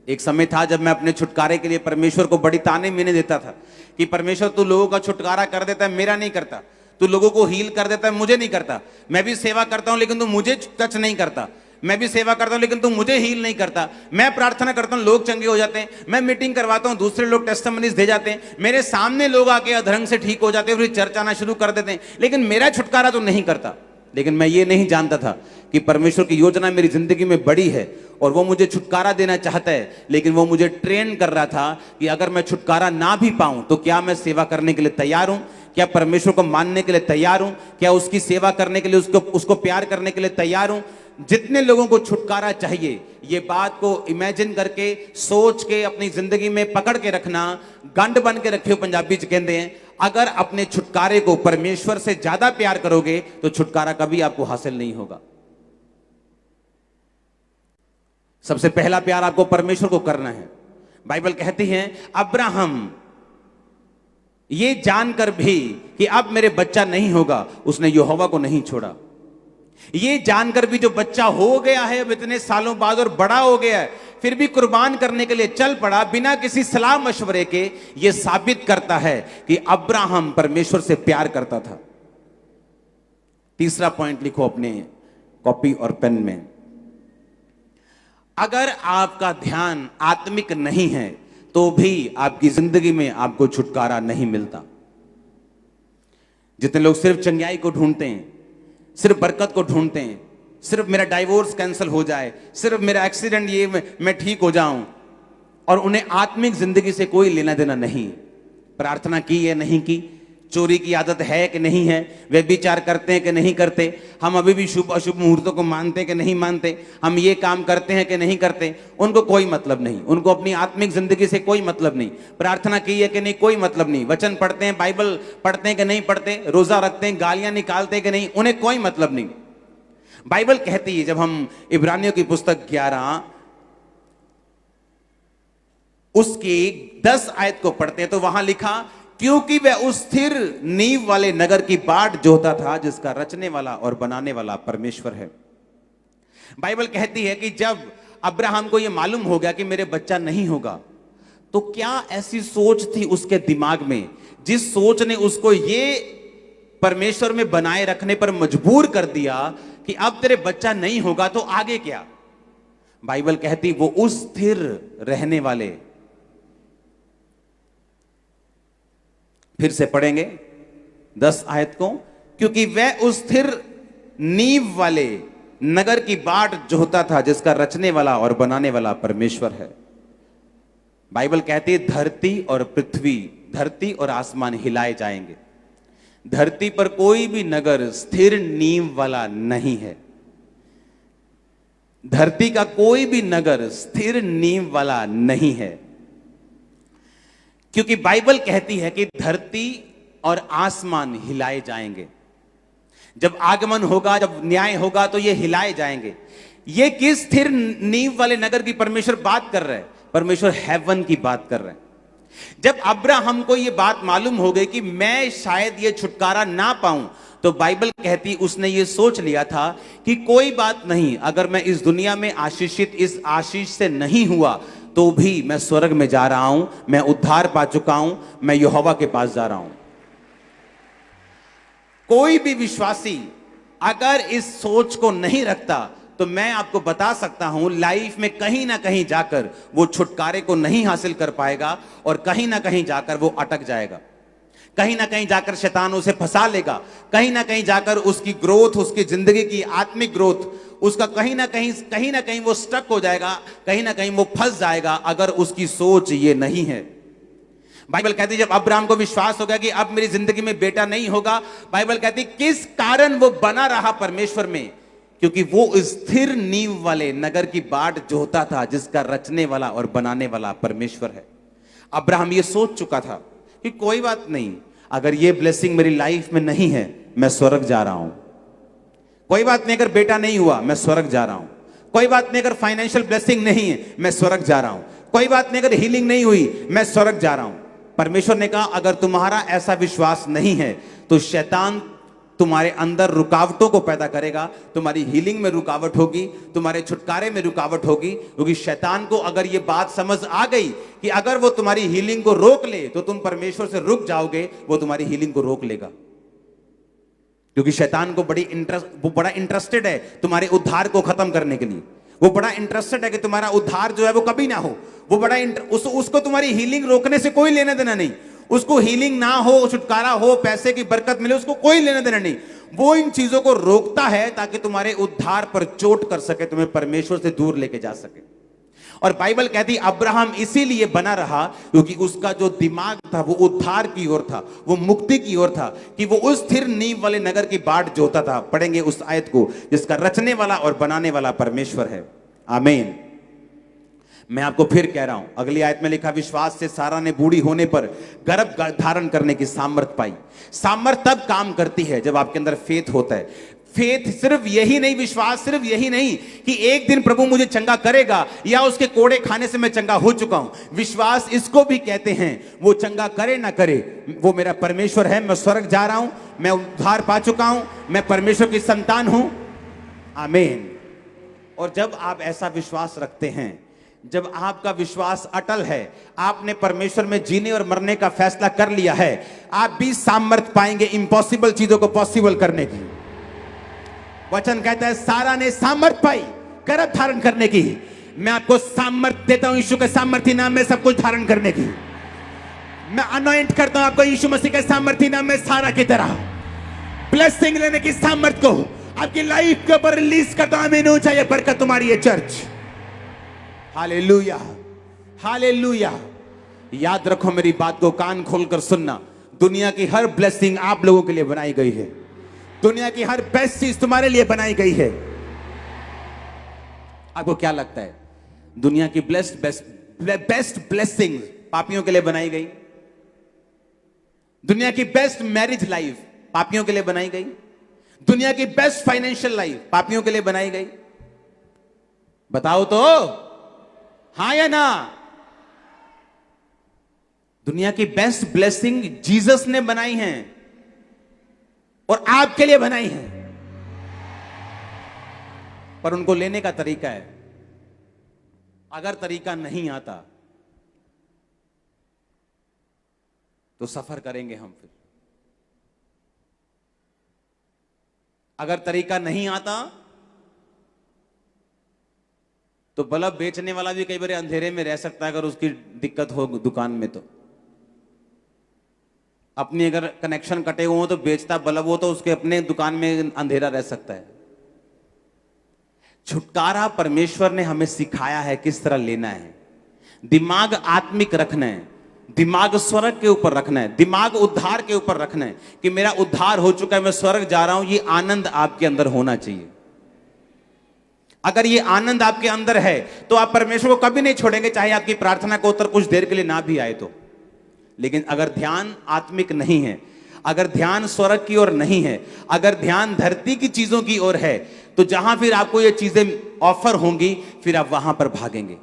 एक समय था जब मैं अपने छुटकारे के लिए परमेश्वर को बड़ी ताने मैंने देता था कि परमेश्वर तू लोगों का छुटकारा कर देता है, मेरा नहीं करता, तू लोगों को हील कर देता है, मुझे नहीं करता, मैं भी सेवा करता हूं लेकिन तू मुझे टच नहीं करता, मैं भी सेवा करता हूं लेकिन तू मुझे हील नहीं करता, मैं प्रार्थना करता हूं लोग चंगे हो जाते हैं, मैं मीटिंग करवाता हूं दूसरे लोग टेस्टिमनीज दे जाते हैं, मेरे सामने लोग आके अधरंग से ठीक हो जाते हैं, फिर चर्च आना शुरू कर देते हैं, लेकिन मेरा छुटकारा तो नहीं करता। लेकिन मैं ये नहीं जानता था कि परमेश्वर की योजना मेरी जिंदगी में बड़ी है और वो मुझे छुटकारा देना चाहता है, लेकिन वो मुझे ट्रेन कर रहा था कि अगर मैं छुटकारा ना भी पाऊं तो क्या मैं सेवा करने के लिए तैयार हूं, क्या परमेश्वर को मानने के लिए तैयार हूं, क्या उसकी सेवा करने के लिए उसको प्यार करने के लिए तैयार हूं। जितने लोगों को छुटकारा चाहिए ये बात को इमेजिन करके सोच के अपनी जिंदगी में पकड़ के रखना, गंढ बन के रखे हो पंजाबी च कहते हैं। अगर अपने छुटकारे को परमेश्वर से ज्यादा प्यार करोगे तो छुटकारा कभी आपको हासिल नहीं होगा। सबसे पहला प्यार आपको परमेश्वर को करना है। बाइबल कहती है अब्राहम ये जानकर भी कि अब मेरे बच्चा नहीं होगा उसने यहोवा को नहीं छोड़ा। ये जानकर भी जो बच्चा हो गया है अब इतने सालों बाद और बड़ा हो गया है फिर भी कुर्बान करने के लिए चल पड़ा बिना किसी सलाह मशवरे के। यह साबित करता है कि अब्राहम परमेश्वर से प्यार करता था। तीसरा पॉइंट लिखो अपने कॉपी और पेन में। अगर आपका ध्यान आत्मिक नहीं है तो भी आपकी जिंदगी में आपको छुटकारा नहीं मिलता। जितने लोग सिर्फ चंगाई को ढूंढते हैं, सिर्फ बरकत को ढूंढते हैं, सिर्फ मेरा डाइवोर्स कैंसिल हो जाए, सिर्फ मेरा एक्सीडेंट ये मैं ठीक हो जाऊं, और उन्हें आत्मिक जिंदगी से कोई लेना देना नहीं। प्रार्थना की या नहीं की, चोरी की आदत है कि नहीं है, व्यभिचार करते हैं कि नहीं करते, हम अभी भी शुभ अशुभ मुहूर्तों को मानते हैं कि नहीं मानते, हम ये काम करते हैं कि नहीं करते, उनको कोई मतलब नहीं। उनको अपनी आत्मिक जिंदगी से कोई मतलब नहीं, प्रार्थना की है कि नहीं कोई मतलब नहीं, वचन पढ़ते हैं, बाइबल पढ़ते हैं कि नहीं पढ़ते, रोजा रखते हैं, गालियां निकालते हैं कि नहीं, उन्हें कोई मतलब नहीं। बाइबल कहती है, जब हम इब्रानियों की पुस्तक 11 उसकी 10 आयत को पढ़ते हैं तो वहां लिखा, क्योंकि वह उस स्थिर नींव वाले नगर की बाट जोता था जिसका रचने वाला और बनाने वाला परमेश्वर है। बाइबल कहती है कि जब अब्राहम को यह मालूम हो गया कि मेरे बच्चा नहीं होगा, तो क्या ऐसी सोच थी उसके दिमाग में जिस सोच ने उसको ये परमेश्वर में बनाए रखने पर मजबूर कर दिया कि अब तेरे बच्चा नहीं होगा तो आगे क्या। बाइबल कहती वो उस स्थिर रहने वाले, फिर से पढ़ेंगे 10 आयत को, क्योंकि वह उस स्थिर नींव वाले नगर की बाट जोता था जिसका रचने वाला और बनाने वाला परमेश्वर है। बाइबल कहती है धरती और पृथ्वी, धरती और आसमान हिलाए जाएंगे, धरती पर कोई भी नगर स्थिर नींव वाला नहीं है, धरती का कोई भी नगर स्थिर नींव वाला नहीं है। क्योंकि बाइबल कहती है कि धरती और आसमान हिलाए जाएंगे, जब आगमन होगा, जब न्याय होगा तो ये हिलाए जाएंगे। ये किस स्थिर नींव वाले नगर की परमेश्वर बात कर रहे हैं? परमेश्वर हेवन की बात कर रहे हैं। जब अब्राहम को ये बात मालूम हो गई कि मैं शायद ये छुटकारा ना पाऊं, तो बाइबल कहती उसने ये सोच लिया था कि कोई बात नहीं, अगर मैं इस दुनिया में आशीषित इस आशीष से नहीं हुआ तो भी मैं स्वर्ग में जा रहा हूं, मैं उद्धार पा चुका हूं, मैं यहोवा के पास जा रहा हूं। कोई भी विश्वासी अगर इस सोच को नहीं रखता तो मैं आपको बता सकता हूं लाइफ में कहीं ना कहीं जाकर वो छुटकारे को नहीं हासिल कर पाएगा और कहीं ना कहीं जाकर वो अटक जाएगा, कहीं ना कहीं जाकर शैतान उसे फंसा लेगा, कहीं ना कहीं जाकर उसकी ग्रोथ, उसकी जिंदगी की आत्मिक ग्रोथ, उसका कहीं ना कहीं वो स्टक हो जाएगा, कहीं ना कहीं वो फंस जाएगा अगर उसकी सोच ये नहीं है। बाइबल कहती है जब अब्राहम को विश्वास हो गया कि अब मेरी जिंदगी में बेटा नहीं होगा, बाइबल कहती किस कारण वो बना रहा परमेश्वर में, क्योंकि वो स्थिर नींव वाले नगर की बाट जोता था जिसका रचने वाला और बनाने वाला परमेश्वर है। अब्राहम ये सोच चुका था कि कोई बात नहीं, अगर ये ब्लेसिंग मेरी लाइफ में नहीं है मैं स्वर्ग जा रहा हूं, कोई बात नहीं, अगर बेटा नहीं हुआ मैं स्वर्ग जा रहा हूं, कोई बात नहीं, अगर फाइनेंशियल ब्लेसिंग नहीं है मैं स्वर्ग जा रहा हूं, कोई बात नहीं, अगर हीलिंग नहीं हुई मैं स्वर्ग जा रहा हूं। परमेश्वर ने कहा अगर तुम्हारा ऐसा विश्वास नहीं है तो शैतान तुम्हारे अंदर रुकावटों को पैदा करेगा, तुम्हारी हीलिंग में रुकावट होगी, तुम्हारे छुटकारे में रुकावट होगी, क्योंकि शैतान को अगर ये बात समझ आ गई कि अगर वो तुम्हारी हीलिंग को रोक ले तो तुम परमेश्वर से रुक जाओगे, वो तुम्हारी हीलिंग को रोक लेगा। क्योंकि शैतान को वो बड़ा इंटरेस्टेड है तुम्हारे उद्धार को खत्म करने के लिए, वो बड़ा इंटरेस्टेड है कि तुम्हारा उद्धार जो है वो कभी ना हो, वो बड़ा उसको तुम्हारी हीलिंग रोकने से कोई लेना देना नहीं, उसको हीलिंग ना हो, छुटकारा हो, पैसे की बरकत मिले, उसको कोई लेना देना नहीं। वो इन चीजों को रोकता है ताकि तुम्हारे उद्धार पर चोट कर सके, तुम्हें परमेश्वर से दूर लेके जा सके। और बाइबल कहती अब्राहम इसीलिए बना रहा क्योंकि उसका जो दिमाग था वो उद्धार की ओर था, वो मुक्ति की ओर था, कि वो उस स्थिर नींव वाले नगर की बाट जोता था। पढ़ेंगे उस आयत को, जिसका रचने वाला और बनाने वाला परमेश्वर है। आमीन। मैं आपको फिर कह रहा हूं, अगली आयत में लिखा विश्वास से सारा ने बूढ़ी होने पर गर्भ धारण करने की सामर्थ पाई। सामर्थ तब काम करती है जब आपके अंदर फेथ होता है। फेथ सिर्फ यही नहीं, विश्वास सिर्फ यही नहीं कि एक दिन प्रभु मुझे चंगा करेगा या उसके कोड़े खाने से मैं चंगा हो चुका हूं। विश्वास इसको भी कहते हैं, वो चंगा करे ना करे, वो मेरा परमेश्वर है, मैं स्वर्ग जा रहा हूं, मैं उद्धार पा चुका हूं, मैं परमेश्वर की संतान हूं। आमीन। और जब आप ऐसा विश्वास रखते हैं, जब आपका विश्वास अटल है, आपने परमेश्वर में जीने और मरने का फैसला कर लिया है, आप भी सामर्थ पाएंगे इम्पॉसिबल चीजों को पॉसिबल करने की। वचन कहता है सारा ने सामर्थ पाई गर्भ धारण करने की। मैं आपको सामर्थ देता हूं यीशु के सामर्थी नाम में सब कुछ धारण करने की। मैं अनॉइंट करता हूं आपको यीशु मसीह के सामर्थी नाम में सारा की तरह ब्लेसिंग लेने की सामर्थ को आपकी लाइफ के ऊपर रिलीज करता हूं। आमीन हो जाए बरकत तुम्हारी है चर्च। Hallelujah, hallelujah. याद रखो, मेरी बात को कान खोलकर सुनना। दुनिया की हर ब्लेसिंग आप लोगों के लिए बनाई गई है। दुनिया की हर बेस्ट चीज तुम्हारे लिए बनाई गई है। आपको क्या लगता है दुनिया की बेस्ट ब्लेसिंग पापियों के लिए बनाई गई? दुनिया की बेस्ट मैरिज लाइफ पापियों के लिए बनाई गई? दुनिया की बेस्ट फाइनेंशियल लाइफ पापियों के लिए बनाई गई? बताओ तो, हां या ना? दुनिया की बेस्ट ब्लेसिंग जीसस ने बनाई है और आपके लिए बनाई है, पर उनको लेने का तरीका है। अगर तरीका नहीं आता तो सफर करेंगे हम फिर। अगर तरीका नहीं आता तो बल्ब बेचने वाला भी कई बार अंधेरे में रह सकता है, अगर उसकी दिक्कत हो दुकान में। तो अपनी अगर कनेक्शन कटे हुए हो तो बेचता बल्ब हो तो उसके अपने दुकान में अंधेरा रह सकता है। छुटकारा परमेश्वर ने हमें सिखाया है किस तरह लेना है। दिमाग आत्मिक रखना है, दिमाग स्वर्ग के ऊपर रखना है, दिमाग उद्धार के ऊपर रखना है कि मेरा उद्धार हो चुका है, मैं स्वर्ग जा रहा हूं। ये आनंद आपके अंदर होना चाहिए। अगर ये आनंद आपके अंदर है तो आप परमेश्वर को कभी नहीं छोड़ेंगे, चाहे आपकी प्रार्थना का उत्तर कुछ देर के लिए ना भी आए तो। लेकिन अगर ध्यान आत्मिक नहीं है, अगर ध्यान स्वर्ग की ओर नहीं है, अगर ध्यान धरती की चीजों की ओर है, तो जहां फिर आपको ये चीजें ऑफर होंगी फिर आप वहां पर भागेंगे।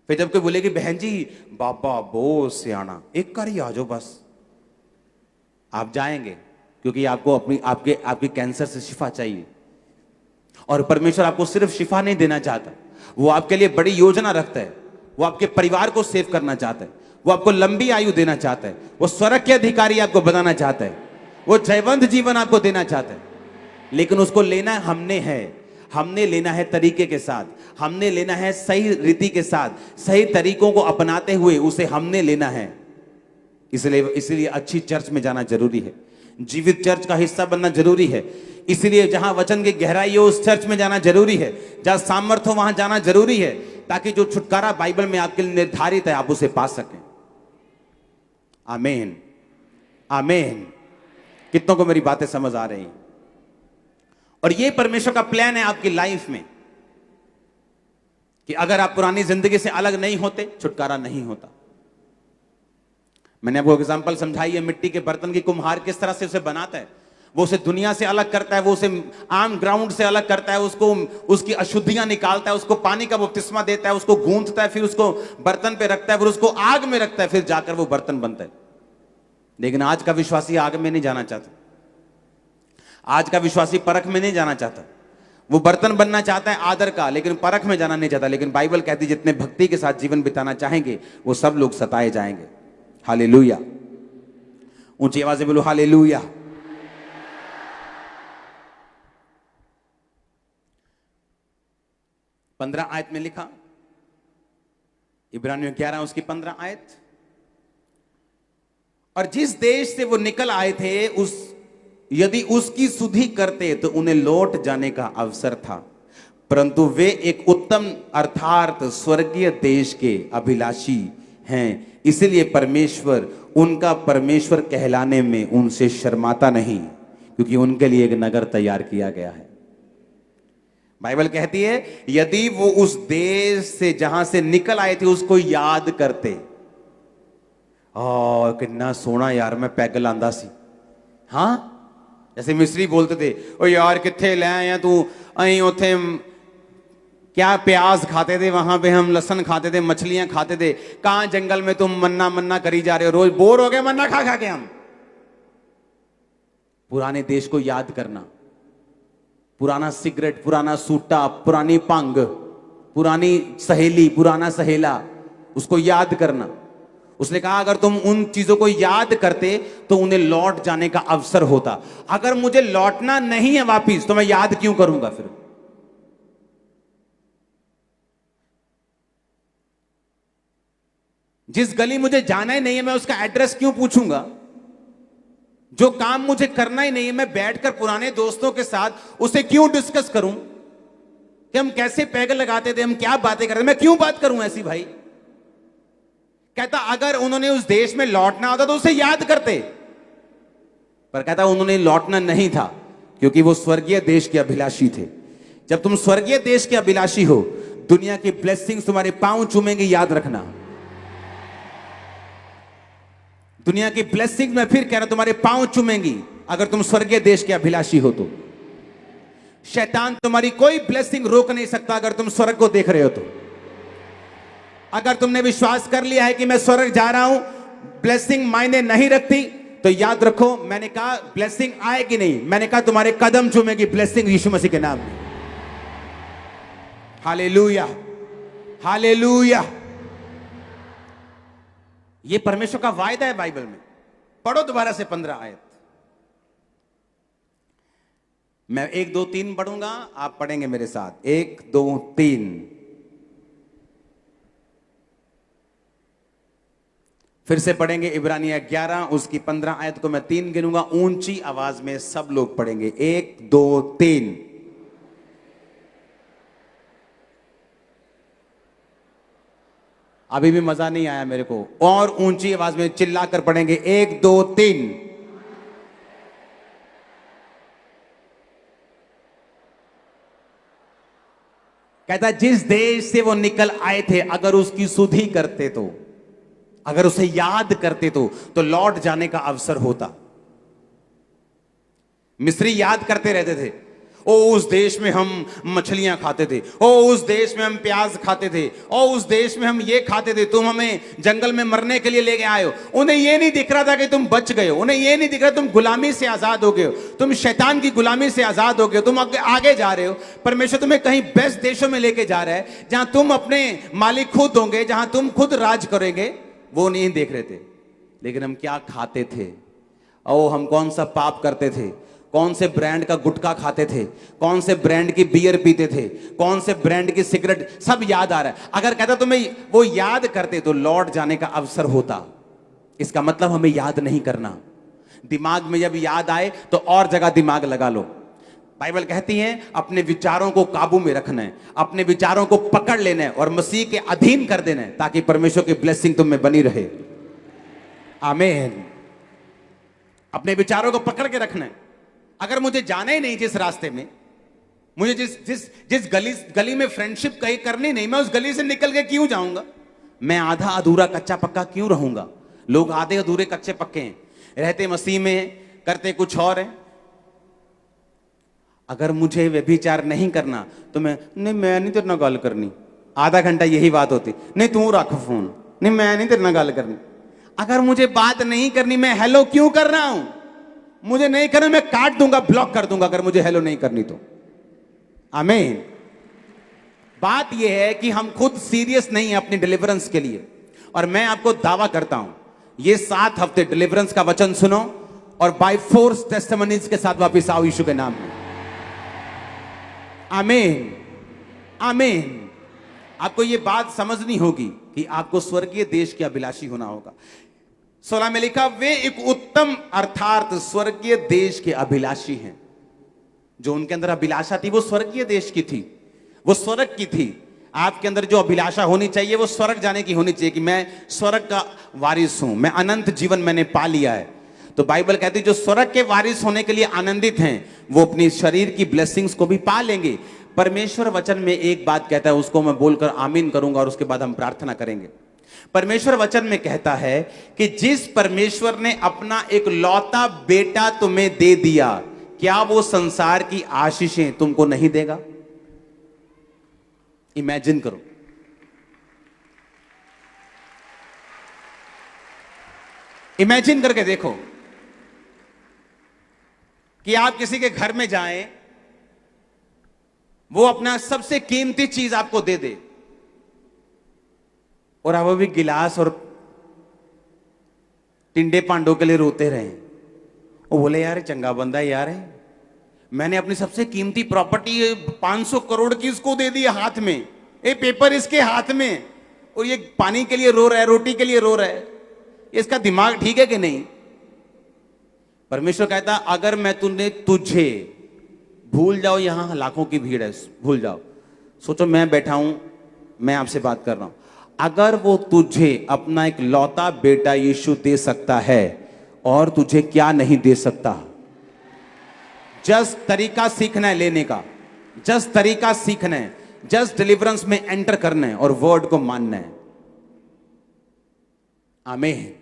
फिर जब कोई बोलेगी बहन जी बाबा बहुत सियाना, एक कर ही आ जाओ बस, आप जाएंगे, क्योंकि आपको अपनी आपके कैंसर से शिफा चाहिए। और परमेश्वर आपको सिर्फ शिफा नहीं देना चाहता, वो आपके लिए बड़ी योजना रखता है। वो आपके परिवार को सेव करना चाहता है, वो आपको लंबी आयु देना चाहता है, वो स्वर्ग के अधिकारी आपको बनाना चाहता है, वो जयवंत जीवन आपको देना चाहता है। लेकिन उसको लेना हमने लेना है तरीके के साथ, हमने लेना है सही रीति के साथ, सही तरीकों को अपनाते हुए उसे हमने लेना है। इसलिए अच्छी चर्च में जाना जरूरी है, जीवित चर्च का हिस्सा बनना जरूरी है। इसलिए जहां वचन की गहराई हो उस चर्च में जाना जरूरी है, जहां सामर्थ्य हो वहां जाना जरूरी है, ताकि जो छुटकारा बाइबल में आपके लिए निर्धारित है आप उसे पा सकें। आमीन, आमीन। कितनों को मेरी बातें समझ आ रही हैं? और ये परमेश्वर का प्लान है आपकी लाइफ में कि अगर आप पुरानी जिंदगी से अलग नहीं होते, छुटकारा नहीं होता। मैंने आपको एग्जांपल समझाई है, मिट्टी के बर्तन की कुम्हार किस तरह से उसे बनाता है। वो उसे दुनिया से अलग करता है, वो उसे आम ग्राउंड से अलग करता है, उसको उसकी अशुद्धियां निकालता है, उसको पानी का बपतिस्मा देता है, उसको गूंथता है, फिर उसको बर्तन पे रखता है, फिर उसको आग में रखता है, फिर जाकर वो बर्तन बनता है। लेकिन आज का विश्वासी आग में नहीं जाना चाहता, आज का विश्वासी परख में नहीं जाना चाहता। वो बर्तन बनना चाहता है आदर का, लेकिन परख में जाना नहीं चाहता। लेकिन बाइबल कहती है जितने भक्ति के साथ जीवन बिताना चाहेंगे वो सब लोग सताए जाएंगे। हालेलुया, ऊंची आवाज से बोलो हालेलुया। पंद्रह आयत में लिखा, इब्रानियों 11 उसकी 15 आयत, और जिस देश से वो निकल आए थे यदि उसकी सुधि करते तो उन्हें लौट जाने का अवसर था, परंतु वे एक उत्तम अर्थात स्वर्गीय देश के अभिलाषी हैं, इसलिए परमेश्वर उनका परमेश्वर कहलाने में उनसे शर्माता नहीं, क्योंकि उनके लिए एक नगर तैयार किया गया है। बाइबल कहती है यदि वो उस देश से जहां से निकल आए थे उसको याद करते, कितना सोना यार मैं पैग लांदा सी। हाँ, जैसे मिस्री बोलते थे, ओ यार किथे ले आया तू, अं उथे क्या प्याज खाते थे, वहां पे हम लहसन खाते थे, मछलियां खाते थे, कहां जंगल में तुम मन्ना मन्ना करी जा रहे हो, रोज बोर हो गए मन्ना खा खा के हम। पुराने देश को याद करना, पुराना सिगरेट, पुराना सूटा, पुरानी पंग, पुरानी सहेली, पुराना सहेला, उसको याद करना। उसने कहा अगर तुम उन चीजों को याद करते तो उन्हें लौट जाने का अवसर होता। अगर मुझे लौटना नहीं है वापिस तो मैं याद क्यों करूंगा? फिर जिस गली मुझे जाना ही नहीं है मैं उसका एड्रेस क्यों पूछूंगा? जो काम मुझे करना ही नहीं है मैं बैठकर पुराने दोस्तों के साथ उसे क्यों डिस्कस करूं कि हम कैसे पैग लगाते थे, हम क्या बातें करते, मैं क्यों बात करूं ऐसी? भाई कहता अगर उन्होंने उस देश में लौटना होता तो उसे याद करते, पर कहता उन्होंने लौटना नहीं था क्योंकि वो स्वर्गीय देश के अभिलाषी थे। जब तुम स्वर्गीय देश के अभिलाषी हो, दुनिया की ब्लेसिंग्स तुम्हारे पांव चूमेंगे, याद रखना। दुनिया की ब्लेसिंग्स, मैं फिर कह रहा हूं, तुम्हारे पांव चूमेंगी अगर तुम स्वर्गीय देश के अभिलाषी हो तो। शैतान तुम्हारी कोई ब्लेसिंग रोक नहीं सकता अगर तुम स्वर्ग को देख रहे हो तो। अगर तुमने विश्वास कर लिया है कि मैं स्वर्ग जा रहा हूं, ब्लेसिंग मायने नहीं रखती, तो याद रखो मैंने कहा ब्लेसिंग आएगी नहीं, मैंने कहा तुम्हारे कदम चूमेगी ब्लेसिंग यीशु मसीह के नाम में। Hallelujah, hallelujah. ये परमेश्वर का वायदा है बाइबल में। पढ़ो दोबारा से 15 आयत। मैं 1 2 3 पढ़ूंगा, आप पढ़ेंगे मेरे साथ। 1 2 3। फिर से पढ़ेंगे इब्रानिया 11 उसकी 15 आयत को मैं 3 गिनूंगा, ऊंची आवाज में सब लोग पढ़ेंगे। 1 2 3। अभी भी मजा नहीं आया मेरे को, और ऊंची आवाज में चिल्लाकर पढ़ेंगे। 1 2 3। कहता जिस देश से वो निकल आए थे अगर उसकी सुधि करते तो, अगर उसे याद करते तो लौट जाने का अवसर होता। मिस्री याद करते रहते थे, ओ उस देश में हम मछलियां खाते थे, ओ उस देश में हम प्याज खाते थे, ओ उस देश में हम ये खाते थे, तुम हमें जंगल में मरने के लिए लेके आए हो। उन्हें ये नहीं दिख रहा था कि तुम बच गए हो, उन्हें ये नहीं दिख रहा तुम गुलामी से आजाद हो गए हो, तुम शैतान की गुलामी से आजाद हो गए हो, तुम आगे जा रहे हो। परमेश्वर तुम्हें कहीं बेस्ट देशों में लेके जा रहा है जहां तुम अपने मालिक खुद होंगे, जहां तुम खुद राज करेंगे। वो नहीं देख रहे थे, लेकिन हम क्या खाते थे, ओ हम कौन सा पाप करते थे, कौन से ब्रांड का गुटखा खाते थे, कौन से ब्रांड की बियर पीते थे, कौन से ब्रांड की सिगरेट, सब याद आ रहा है। अगर कहता तुम्हें वो याद करते तो लौट जाने का अवसर होता। इसका मतलब हमें याद नहीं करना। दिमाग में जब याद आए तो और जगह दिमाग लगा लो। बाइबल कहती है अपने विचारों को काबू में रखना है, अपने विचारों को पकड़ लेना है और मसीह के अधीन कर देना है, ताकि परमेश्वर की ब्लेसिंग तुम में बनी रहे। आमीन। अपने विचारों को पकड़ के रखना है। अगर मुझे जाना ही नहीं जिस रास्ते में, मुझे जिस गली में फ्रेंडशिप कहीं करनी नहीं, मैं उस गली से निकल के क्यों जाऊंगा? मैं आधा अधूरा कच्चा पक्का क्यों रहूंगा? लोग आधे अधूरे कच्चे पक्के हैं, रहते मसीह में, करते कुछ और है। अगर मुझे व्यभिचार नहीं करना तो मैं नहीं तेरे नाल गल करनी। आधा घंटा यही बात होती, नहीं तू रख फोन, नहीं मैं नहीं तेरे नाल गल करनी। अगर मुझे बात नहीं करनी, मैं हेलो क्यों कर रहा हूं? मुझे नहीं करना, मैं काट दूंगा, ब्लॉक कर दूंगा अगर मुझे हेलो नहीं करनी तो। आमीन। बात यह है कि हम खुद सीरियस नहीं है अपनी डिलीवरेंस के लिए। और मैं आपको दावा करता हूं, ये 7 हफ्ते डिलीवरेंस का वचन सुनो और बाय फोर्स टेस्टिमनीज के साथ वापस आओ यीशु के नाम में। आमीन, आमीन। आपको यह बात समझनी होगी कि आपको स्वर्गीय देश के अभिलाषी होना होगा। 16 में लिखा, वे एक उत्तम अर्थात स्वर्गीय देश के अभिलाषी हैं। जो उनके अंदर अभिलाषा थी वो स्वर्गीय देश की थी, वो स्वर्ग की थी। आपके अंदर जो अभिलाषा होनी चाहिए वो स्वर्ग जाने की होनी चाहिए कि मैं स्वर्ग का वारिस हूं, मैं अनंत जीवन मैंने पा लिया है। तो बाइबल कहती है जो स्वर्ग के वारिस होने के लिए आनंदित हैं वो अपनी शरीर की ब्लेसिंग्स को भी पा लेंगे। परमेश्वर वचन में एक बात कहता है, उसको मैं बोलकर आमीन करूंगा और उसके बाद हम प्रार्थना करेंगे। परमेश्वर वचन में कहता है कि जिस परमेश्वर ने अपना एक लौता बेटा तुम्हें दे दिया, क्या वो संसार की आशीषें तुमको नहीं देगा? इमेजिन करो, इमेजिन करके देखो कि आप किसी के घर में जाएं, वो अपना सबसे कीमती चीज आपको दे दे और आप भी गिलास और टिंडे पांडों के लिए रोते रहे। वो बोले यार चंगा बंदा है यार है, मैंने अपनी सबसे कीमती प्रॉपर्टी 500 करोड़ की इसको दे दी हाथ में, ये पेपर इसके हाथ में, और ये पानी के लिए रो रहा है, रोटी के लिए रो रहा है। इसका दिमाग ठीक है कि नहीं? परमेश्वर कहता अगर मैं तुझे भूल जाओ, यहां लाखों की भीड़ है, भूल जाओ, सोचो मैं बैठा हूं, मैं आपसे बात कर रहा हूं, अगर वो तुझे अपना एक लौता बेटा यीशु दे सकता है, और तुझे क्या नहीं दे सकता। जस्ट तरीका सीखना है लेने का, जस्ट तरीका सीखना है, जस्ट डिलीवरेंस में एंटर करना है और वर्ड को मानना है। आमीन।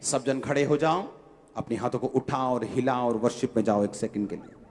सब जन खड़े हो जाओ, अपने हाथों को उठाओ और हिलाओ और वर्शिप में जाओ 1 सेकंड के लिए।